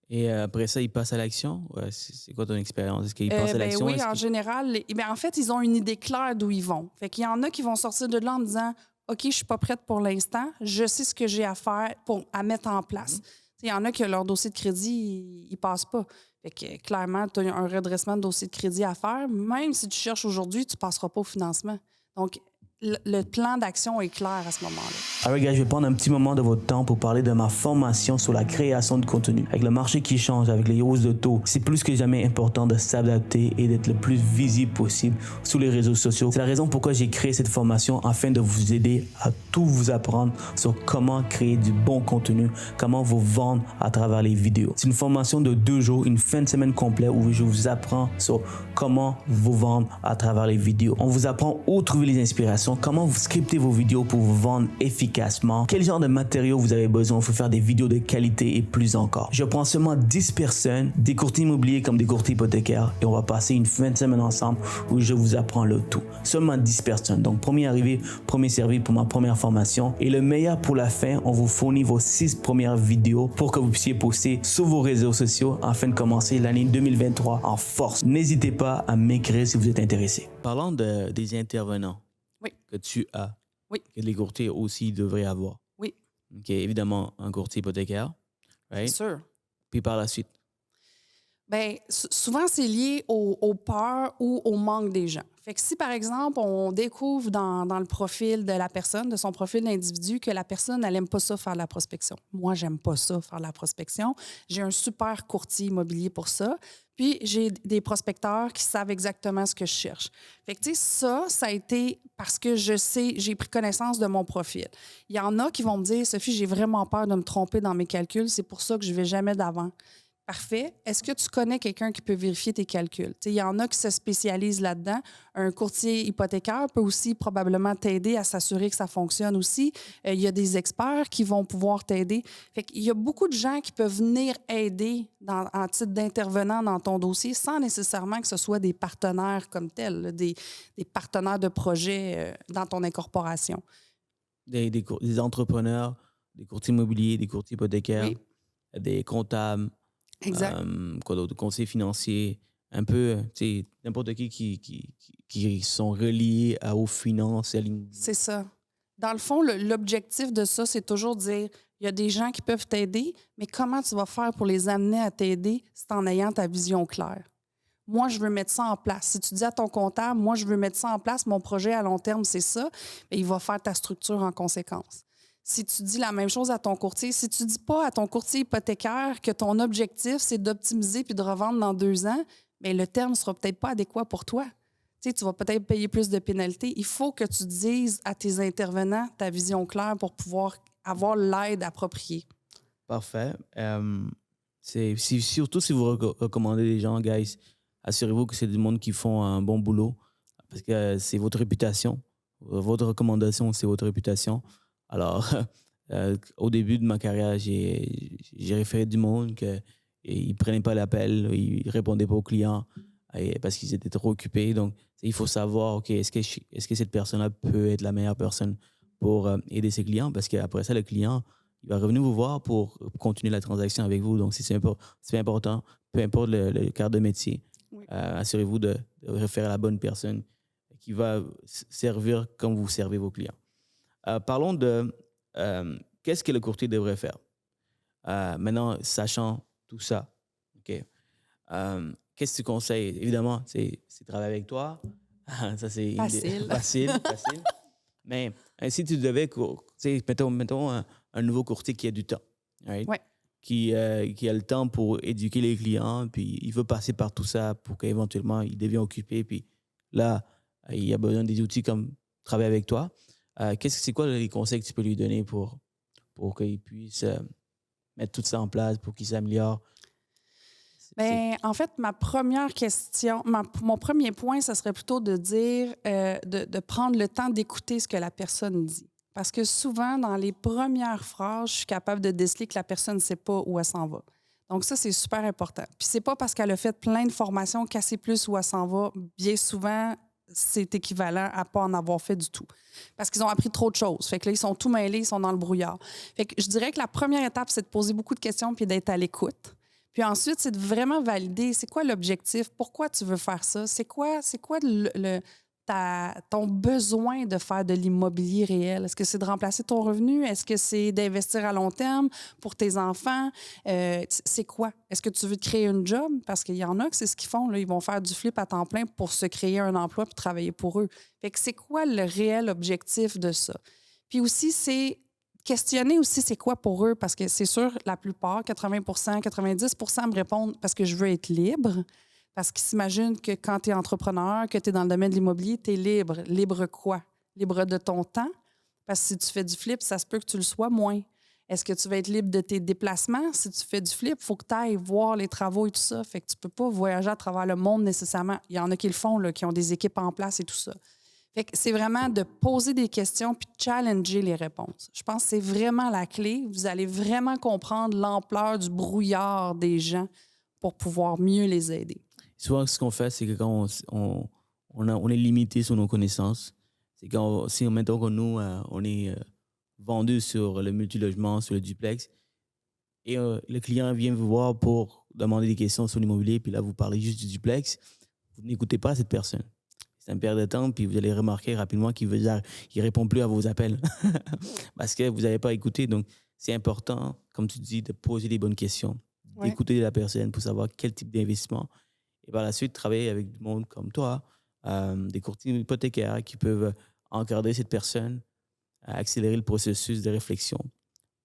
C: Et après ça, ils passent à l'action? Ouais, c'est quoi ton expérience? Est-ce qu'ils passent à l'action?
A: Oui, en général. En fait, ils ont une idée claire d'où ils vont. Fait qu'il y en a qui vont sortir de là en disant « OK, je suis pas prête pour l'instant. Je sais ce que j'ai à faire à mettre en place. Il y en a qui, leur dossier de crédit, il passe pas. Fait que clairement, tu as un redressement de dossier de crédit à faire. Même si tu cherches aujourd'hui, tu passeras pas au financement. Donc, le plan d'action est clair à ce moment-là.
D: Alors, gars, je vais prendre un petit moment de votre temps pour parler de ma formation sur la création de contenu. Avec le marché qui change, avec les hausses de taux, c'est plus que jamais important de s'adapter et d'être le plus visible possible sur les réseaux sociaux. C'est la raison pourquoi j'ai créé cette formation afin de vous aider à tout vous apprendre sur comment créer du bon contenu, comment vous vendre à travers les vidéos. C'est une formation de 2 jours, une fin de semaine complète où je vous apprends sur comment vous vendre à travers les vidéos. On vous apprend où trouver les inspirations, comment vous scriptez vos vidéos pour vous vendre efficacement, quel genre de matériaux vous avez besoin pour faire des vidéos de qualité et plus encore. Je prends seulement 10 personnes, des courtiers immobiliers comme des courtiers hypothécaires et on va passer une fin de semaine ensemble où je vous apprends le tout. Seulement 10 personnes. Donc, premier arrivé, premier servi pour ma première formation. Et le meilleur pour la fin, on vous fournit vos 6 premières vidéos pour que vous puissiez poster sur vos réseaux sociaux afin de commencer l'année 2023 en force. N'hésitez pas à m'écrire si vous êtes intéressé.
C: Parlant des intervenants que tu as, que les courtiers aussi devraient avoir.
A: Oui.
C: OK, évidemment, un courtier hypothécaire, right?
A: Bien sûr.
C: Puis par la suite?
A: Bien, souvent, c'est lié aux peurs ou au manque des gens. Fait que si, par exemple, on découvre dans le profil de la personne, de son profil d'individu, que la personne, elle n'aime pas ça faire de la prospection. Moi, j'aime pas ça faire de la prospection. J'ai un super courtier immobilier pour ça. Puis, j'ai des prospecteurs qui savent exactement ce que je cherche. Fait que, tu sais, ça a été parce que j'ai pris connaissance de mon profil. Il y en a qui vont me dire, Sophie, j'ai vraiment peur de me tromper dans mes calculs. C'est pour ça que je vais jamais d'avant. Parfait. Est-ce que tu connais quelqu'un qui peut vérifier tes calculs? Il y en a qui se spécialisent là-dedans. Un courtier hypothécaire peut aussi probablement t'aider à s'assurer que ça fonctionne aussi. Il y a des experts qui vont pouvoir t'aider. Fait qu'il y a beaucoup de gens qui peuvent venir aider en titre d'intervenant dans ton dossier sans nécessairement que ce soit des partenaires comme tels, là, des partenaires de projet dans ton incorporation.
C: Des entrepreneurs, des courtiers immobiliers, des courtiers hypothécaires, des comptables.
A: Exact.
C: Quoi d'autre? Conseils financiers, un peu, tu sais, n'importe qui sont reliés aux finances et à l'immobilier.
A: C'est ça. Dans le fond, l'objectif de ça, c'est toujours de dire, il y a des gens qui peuvent t'aider, mais comment tu vas faire pour les amener à t'aider? C'est en ayant ta vision claire. Moi, je veux mettre ça en place. Si tu dis à ton comptable, moi, je veux mettre ça en place, mon projet à long terme, c'est ça, bien, il va faire ta structure en conséquence. Si tu dis la même chose à ton courtier, si tu ne dis pas à ton courtier hypothécaire que ton objectif, c'est d'optimiser puis de revendre dans 2 ans, bien, le terme ne sera peut-être pas adéquat pour toi. Tu sais, tu vas peut-être payer plus de pénalités. Il faut que tu dises à tes intervenants ta vision claire pour pouvoir avoir l'aide appropriée.
C: Parfait. Surtout si vous recommandez des gens, guys, assurez-vous que c'est du monde qui font un bon boulot parce que c'est votre réputation. Votre recommandation, c'est votre réputation. Alors, au début de ma carrière, j'ai référé du monde que ils ne prenaient pas l'appel, ils ne répondaient pas aux clients parce qu'ils étaient trop occupés. Donc, il faut savoir, OK, est-ce que cette personne-là peut être la meilleure personne pour aider ses clients? Parce qu'après ça, le client, il va revenir vous voir pour continuer la transaction avec vous. Donc, c'est important, peu importe le cadre de métier,
A: Oui.
C: assurez-vous de référer à la bonne personne qui va servir comme vous servez vos clients. Parlons de qu'est-ce que le courtier devrait faire. Maintenant, sachant tout ça, OK, qu'est-ce que tu conseilles? Évidemment, c'est travailler avec toi. Ça, c'est
A: Facile.
C: Facile. Mais si tu devais, mettons un nouveau courtier qui a du temps, right?
A: Ouais.
C: Qui a le temps pour éduquer les clients, puis il veut passer par tout ça pour qu'éventuellement, il devienne occupé. Puis là, il a besoin des outils comme travailler avec toi. C'est quoi les conseils que tu peux lui donner pour qu'il puisse mettre tout ça en place, pour qu'il s'améliore?
A: Bien, en fait, ma première question, mon premier point, ce serait plutôt de dire, de prendre le temps d'écouter ce que la personne dit. Parce que souvent, dans les premières phrases, je suis capable de déceler que la personne ne sait pas où elle s'en va. Donc ça, c'est super important. Puis c'est pas parce qu'elle a fait plein de formations qu'elle sait plus où elle s'en va. Bien souvent, c'est équivalent à pas en avoir fait du tout. Parce qu'ils ont appris trop de choses. Fait que là, ils sont tout mêlés, ils sont dans le brouillard. Fait que je dirais que la première étape, c'est de poser beaucoup de questions puis d'être à l'écoute. Puis ensuite, c'est de vraiment valider c'est quoi l'objectif, pourquoi tu veux faire ça, c'est quoi ton besoin de faire de l'immobilier réel. Est-ce que c'est de remplacer ton revenu? Est-ce que c'est d'investir à long terme pour tes enfants? C'est quoi? Est-ce que tu veux te créer une job? Parce qu'il y en a que c'est ce qu'ils font. Là. Ils vont faire du flip à temps plein pour se créer un emploi puis travailler pour eux. Fait que c'est quoi le réel objectif de ça? Puis aussi, c'est questionner aussi c'est quoi pour eux, parce que c'est sûr, la plupart, 80 90 me répondent parce que je veux être libre, parce qu'ils s'imaginent que quand tu es entrepreneur, que tu es dans le domaine de l'immobilier, tu es libre. Libre quoi? Libre de ton temps? Parce que si tu fais du flip, ça se peut que tu le sois moins. Est-ce que tu vas être libre de tes déplacements? Si tu fais du flip, il faut que tu ailles voir les travaux et tout ça. Fait que tu peux pas voyager à travers le monde nécessairement. Il y en a qui le font, là, qui ont des équipes en place et tout ça. Fait que c'est vraiment de poser des questions puis de challenger les réponses. Je pense que c'est vraiment la clé. Vous allez vraiment comprendre l'ampleur du brouillard des gens pour pouvoir mieux les aider.
C: Souvent, ce qu'on fait, c'est que quand on est limité sur nos connaissances, c'est quand mettons que nous, on est vendu sur le multilogement, sur le duplex, et le client vient vous voir pour demander des questions sur l'immobilier, puis là, vous parlez juste du duplex, vous n'écoutez pas cette personne. C'est un perte de temps, puis vous allez remarquer rapidement qu'il ne répond plus à vos appels parce que vous n'avez pas écouté. Donc, c'est important, comme tu dis, de poser les bonnes questions, d'écouter la personne pour savoir quel type d'investissement. Et par la suite, travailler avec du monde comme toi, des courtiers hypothécaires qui peuvent encadrer cette personne, accélérer le processus de réflexion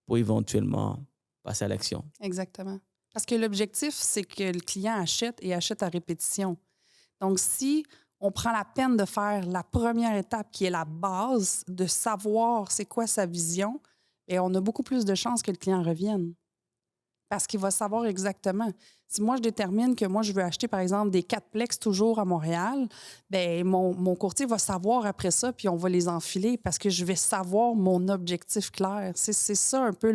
C: pour éventuellement passer à l'action.
A: Exactement. Parce que l'objectif, c'est que le client achète et achète à répétition. Donc, si on prend la peine de faire la première étape qui est la base, de savoir c'est quoi sa vision, et on a beaucoup plus de chances que le client revienne. Parce qu'il va savoir exactement. Si moi, je détermine que moi, je veux acheter, par exemple, des 4plex toujours à Montréal, bien, mon courtier va savoir après ça, puis on va les enfiler parce que je vais savoir mon objectif clair. C'est ça un peu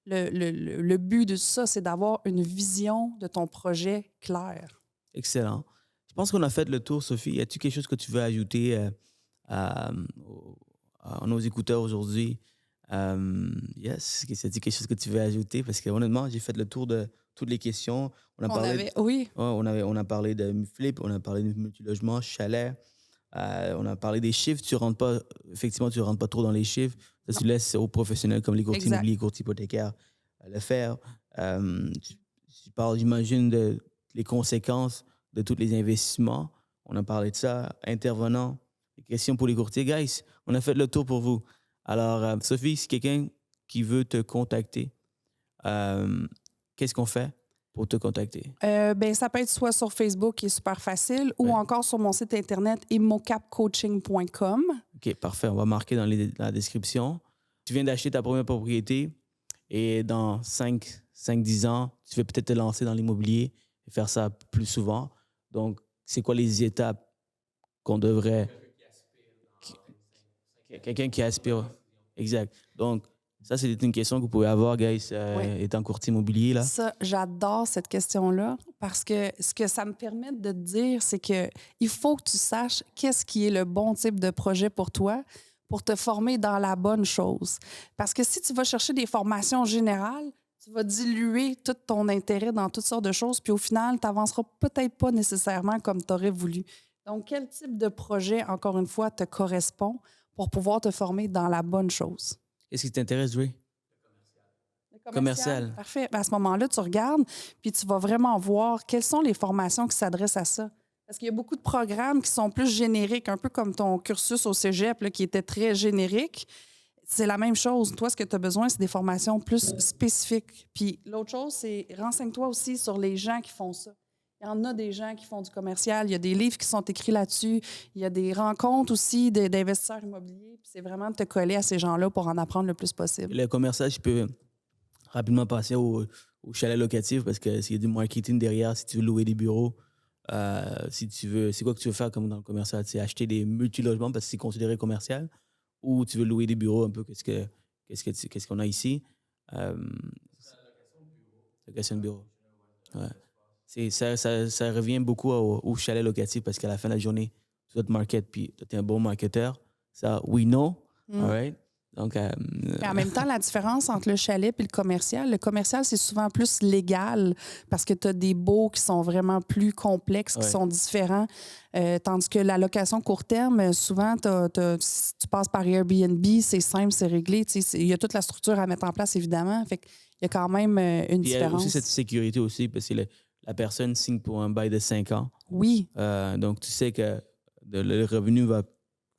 A: le but de ça, c'est d'avoir une vision de ton projet clair.
C: Excellent. Je pense qu'on a fait le tour, Sophie. Y a-t-il quelque chose que tu veux ajouter à nos écouteurs aujourd'hui? Yes, c'est quelque chose que tu veux ajouter? Parce que honnêtement, j'ai fait le tour de toutes les questions. On a parlé de flip, on a parlé de multilogement, chalet. On a parlé des chiffres. Tu rentres pas trop dans les chiffres. Ça, tu laisses aux professionnels comme les courtiers immobiliers, les courtiers hypothécaires le faire. Tu parles, j'imagine, des conséquences de tous les investissements. On a parlé de ça. Intervenants, des questions pour les courtiers. Guys, on a fait le tour pour vous. Alors, Sophie, si quelqu'un qui veut te contacter, qu'est-ce qu'on fait? pour te contacter?
A: Ça peut être soit sur Facebook, qui est super facile, ou encore sur mon site internet immocapcoaching.com.
C: OK, parfait. On va marquer dans la description. Tu viens d'acheter ta première propriété et dans 5-10 ans, tu veux peut-être te lancer dans l'immobilier et faire ça plus souvent. Donc, c'est quoi les étapes qu'on devrait... Quelqu'un qui aspire. Exact. Donc, ça, c'est une question que vous pouvez avoir, guys, étant courtier immobilier. Là.
A: Ça, j'adore cette question-là parce que ce que ça me permet de te dire, c'est qu'il faut que tu saches qu'est-ce qui est le bon type de projet pour toi pour te former dans la bonne chose. Parce que si tu vas chercher des formations générales, tu vas diluer tout ton intérêt dans toutes sortes de choses, puis au final, tu n'avanceras peut-être pas nécessairement comme tu aurais voulu. Donc, quel type de projet, encore une fois, te correspond pour pouvoir te former dans la bonne chose?
C: Qu'est-ce qui t'intéresse, Dre? Le commercial.
A: Parfait. À ce moment-là, tu regardes, puis tu vas vraiment voir quelles sont les formations qui s'adressent à ça. Parce qu'il y a beaucoup de programmes qui sont plus génériques, un peu comme ton cursus au cégep, là, qui était très générique. C'est la même chose. Toi, ce que tu as besoin, c'est des formations plus spécifiques. Puis l'autre chose, c'est renseigne-toi aussi sur les gens qui font ça. Il y en a des gens qui font du commercial. Il y a des livres qui sont écrits là-dessus. Il y a des rencontres aussi d'investisseurs immobiliers. Puis c'est vraiment de te coller à ces gens-là pour en apprendre le plus possible.
C: Le commercial, je peux rapidement passer au chalet locatif parce que s'il y a du marketing derrière, si tu veux louer des bureaux, si tu veux, c'est quoi que tu veux faire comme dans le commercial? C'est acheter des multi-logements parce que c'est considéré commercial ou tu veux louer des bureaux un peu qu'est-ce qu'on a ici? Location de bureau. Ouais. Ça revient beaucoup au chalet locatif parce qu'à la fin de la journée, tu dois te market, puis tu es un bon marketeur. Ça, we know. All right? Donc,
A: Mais en même temps, la différence entre le chalet et le commercial, c'est souvent plus légal parce que tu as des baux qui sont vraiment plus complexes, qui sont différents. Tandis que la location court terme, souvent, si tu passes par Airbnb, c'est simple, c'est réglé. Il y a toute la structure à mettre en place, évidemment. Fait qu'il y a quand même une différence. Il y a
C: aussi cette sécurité aussi parce que la personne signe pour un bail de 5 ans.
A: Oui.
C: Donc, tu sais que le revenu va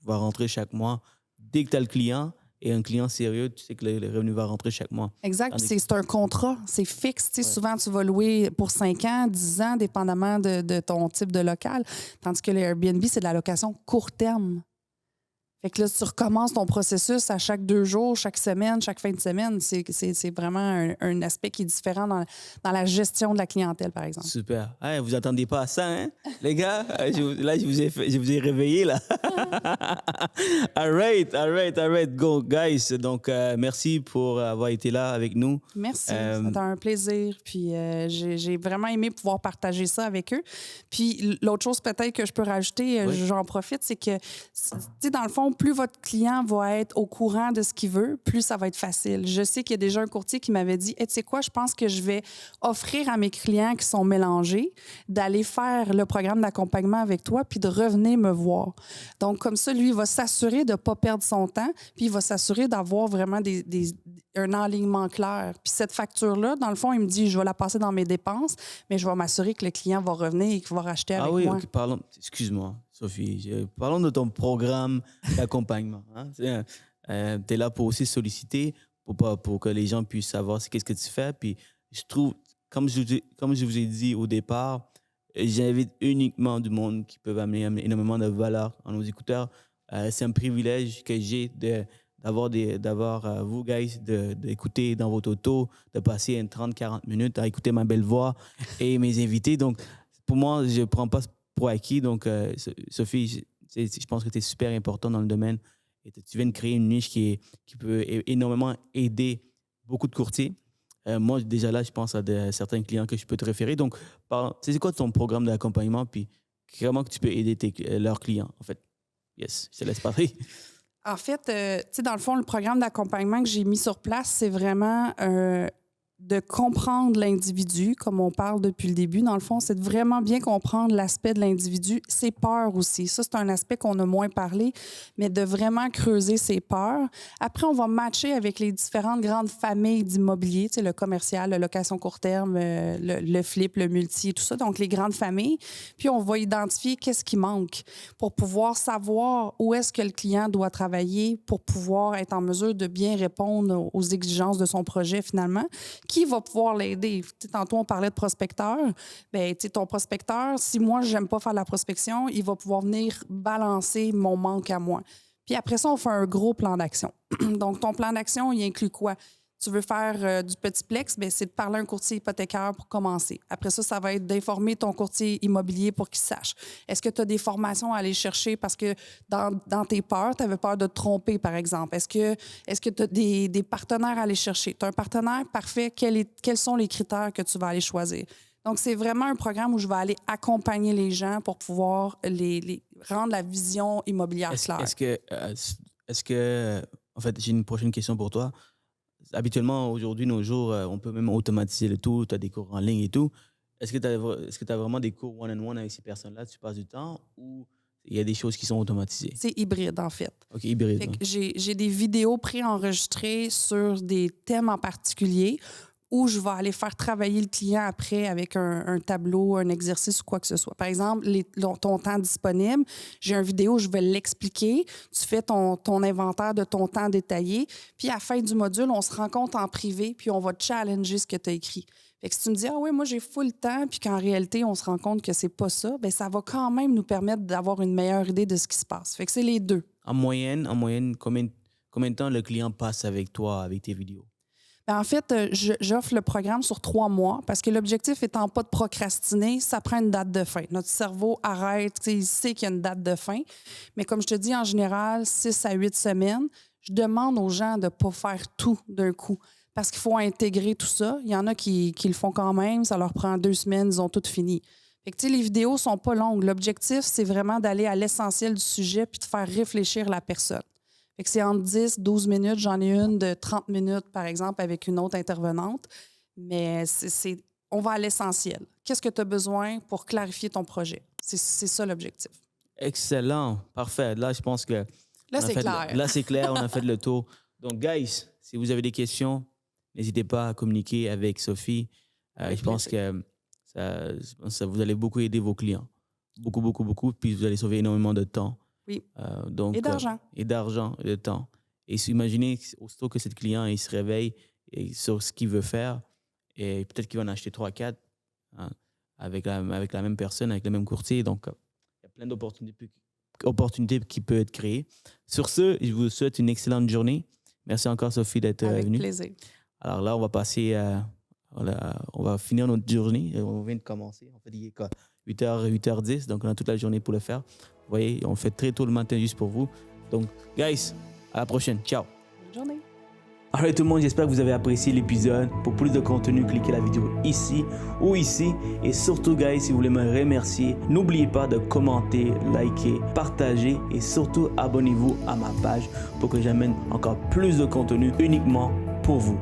C: rentrer chaque mois. Dès que tu as le client et un client sérieux, tu sais que le revenu va rentrer chaque mois.
A: Exact. C'est un contrat. C'est fixe. Souvent, tu vas louer pour 5 ans, 10 ans, dépendamment de ton type de local. Tandis que le Airbnb, c'est de la location court terme. Fait que là, tu recommences ton processus à chaque 2 jours, chaque semaine, chaque fin de semaine. C'est vraiment un aspect qui est différent dans la gestion de la clientèle, par exemple.
C: Super. Hey, vous n'attendiez pas à ça, hein? Les gars, je vous ai réveillé, là. All right. Go, guys. Donc, merci pour avoir été là avec nous.
A: Merci. C'était un plaisir. Puis, j'ai vraiment aimé pouvoir partager ça avec eux. Puis, l'autre chose peut-être que je peux rajouter, j'en profite, c'est que, tu sais, dans le fond, plus votre client va être au courant de ce qu'il veut, plus ça va être facile. Je sais qu'il y a déjà un courtier qui m'avait dit hey, tu sais quoi, je pense que je vais offrir à mes clients qui sont mélangés d'aller faire le programme d'accompagnement avec toi puis de revenir me voir. Donc, comme ça, lui, il va s'assurer de ne pas perdre son temps puis il va s'assurer d'avoir vraiment un alignement clair. Puis cette facture-là, dans le fond, il me dit je vais la passer dans mes dépenses, mais je vais m'assurer que le client va revenir et qu'il va racheter avec moi.
C: Ah oui, excuse-moi. Sophie, parlons de ton programme d'accompagnement. Hein? Tu es là pour aussi solliciter, pour que les gens puissent savoir qu'est-ce que tu fais. Puis je trouve, comme je vous ai dit au départ, j'invite uniquement du monde qui peut amener énormément de valeur à nos écouteurs. C'est un privilège que j'ai d'avoir vous, guys, d'écouter dans votre auto, de passer 30-40 minutes à écouter ma belle voix et mes invités. Donc, pour moi, je ne prends pas pour acquis. Donc, Sophie, je pense que tu es super important dans le domaine et tu viens de créer une niche qui peut énormément aider beaucoup de courtiers. Moi, déjà là, je pense à certains clients que je peux te référer. Donc, c'est quoi ton programme d'accompagnement puis comment que tu peux aider leurs clients, en fait? Yes, je te laisse parler.
A: En fait, tu sais, dans le fond, le programme d'accompagnement que j'ai mis sur place, c'est vraiment de comprendre l'individu, comme on parle depuis le début. Dans le fond, c'est de vraiment bien comprendre l'aspect de l'individu, ses peurs aussi. Ça, c'est un aspect qu'on a moins parlé, mais de vraiment creuser ses peurs. Après, on va matcher avec les différentes grandes familles d'immobilier, tu sais, le commercial, la location court terme, le flip, le multi, tout ça, donc les grandes familles. Puis, on va identifier qu'est-ce qui manque pour pouvoir savoir où est-ce que le client doit travailler pour pouvoir être en mesure de bien répondre aux exigences de son projet, finalement. qui va pouvoir l'aider? Tu sais, tantôt, on parlait de prospecteur. Bien, tu sais, ton prospecteur, si moi, j'aime pas faire la prospection, il va pouvoir venir balancer mon manque à moi. Puis après ça, on fait un gros plan d'action. Donc, ton plan d'action, il inclut quoi? Tu veux faire du petit plex, bien, c'est de parler à un courtier hypothécaire pour commencer. Après ça, ça va être d'informer ton courtier immobilier pour qu'il sache. Est-ce que tu as des formations à aller chercher parce que dans tes peurs, tu avais peur de te tromper, par exemple? Est-ce que tu as des partenaires à aller chercher? Tu as un partenaire, parfait. Quels sont les critères que tu vas aller choisir? Donc, c'est vraiment un programme où je vais aller accompagner les gens pour pouvoir les rendre la vision immobilière claire.
C: Est-ce que, en fait, j'ai une prochaine question pour toi. Habituellement, aujourd'hui, nos jours, on peut même automatiser le tout. Tu as des cours en ligne et tout. Est-ce que tu as vraiment des cours one-on-one avec ces personnes-là? Tu passes du temps ou il y a des choses qui sont automatisées?
A: C'est hybride, en fait.
C: OK, hybride.
A: Fait que j'ai des vidéos préenregistrées sur des thèmes en particulier où je vais aller faire travailler le client après avec un tableau, un exercice ou quoi que ce soit. Par exemple, ton temps disponible, j'ai une vidéo où je vais l'expliquer. Tu fais ton inventaire de ton temps détaillé. Puis à la fin du module, on se rencontre en privé puis on va challenger ce que tu as écrit. Fait que si tu me dis « Ah oui, moi j'ai full temps » puis qu'en réalité, on se rend compte que c'est pas ça, bien, ça va quand même nous permettre d'avoir une meilleure idée de ce qui se passe. Fait que c'est les deux.
C: En moyenne, combien de temps le client passe avec toi, avec tes vidéos?
A: En fait, j'offre le programme sur 3 mois parce que l'objectif étant pas de procrastiner, ça prend une date de fin. Notre cerveau arrête, il sait qu'il y a une date de fin. Mais comme je te dis, en général, 6 à 8 semaines, je demande aux gens de ne pas faire tout d'un coup parce qu'il faut intégrer tout ça. Il y en a qui le font quand même, ça leur prend 2 semaines, ils ont tout fini. Fait que, les vidéos sont pas longues. L'objectif, c'est vraiment d'aller à l'essentiel du sujet puis de faire réfléchir la personne. Fait que c'est entre 10, 12 minutes. J'en ai une de 30 minutes, par exemple, avec une autre intervenante. Mais on va à l'essentiel. Qu'est-ce que tu as besoin pour clarifier ton projet? C'est ça l'objectif.
C: Excellent. Parfait. Là, je pense que...
A: Là, c'est clair.
C: Là, c'est clair. On a fait le tour. Donc, guys, si vous avez des questions, n'hésitez pas à communiquer avec Sophie. Je pense que ça vous allez beaucoup aider vos clients. Beaucoup, beaucoup, beaucoup. Puis vous allez sauver énormément de temps.
A: Oui.
C: Donc,
A: et d'argent.
C: Et d'argent et de temps. Et imaginez, aussitôt que ce client il se réveille sur ce qu'il veut faire, et peut-être qu'il va en acheter 3, 4 avec la même personne, avec le même courtier. Donc, il y a plein d'opportunités qui peuvent être créées. Sur ce, je vous souhaite une excellente journée. Merci encore, Sophie, d'être venue.
A: Avec plaisir.
C: Alors là, on va passer on va finir notre journée. On vient de commencer. En fait, il est quoi? 8h10, donc on a toute la journée pour le faire. Vous voyez, on fait très tôt le matin juste pour vous. Donc, guys, à la prochaine. Ciao.
A: Bonne journée.
D: Alright tout le monde, j'espère que vous avez apprécié l'épisode. Pour plus de contenu, cliquez la vidéo ici ou ici. Et surtout, guys, si vous voulez me remercier, n'oubliez pas de commenter, liker, partager et surtout abonnez-vous à ma page pour que j'amène encore plus de contenu uniquement pour vous.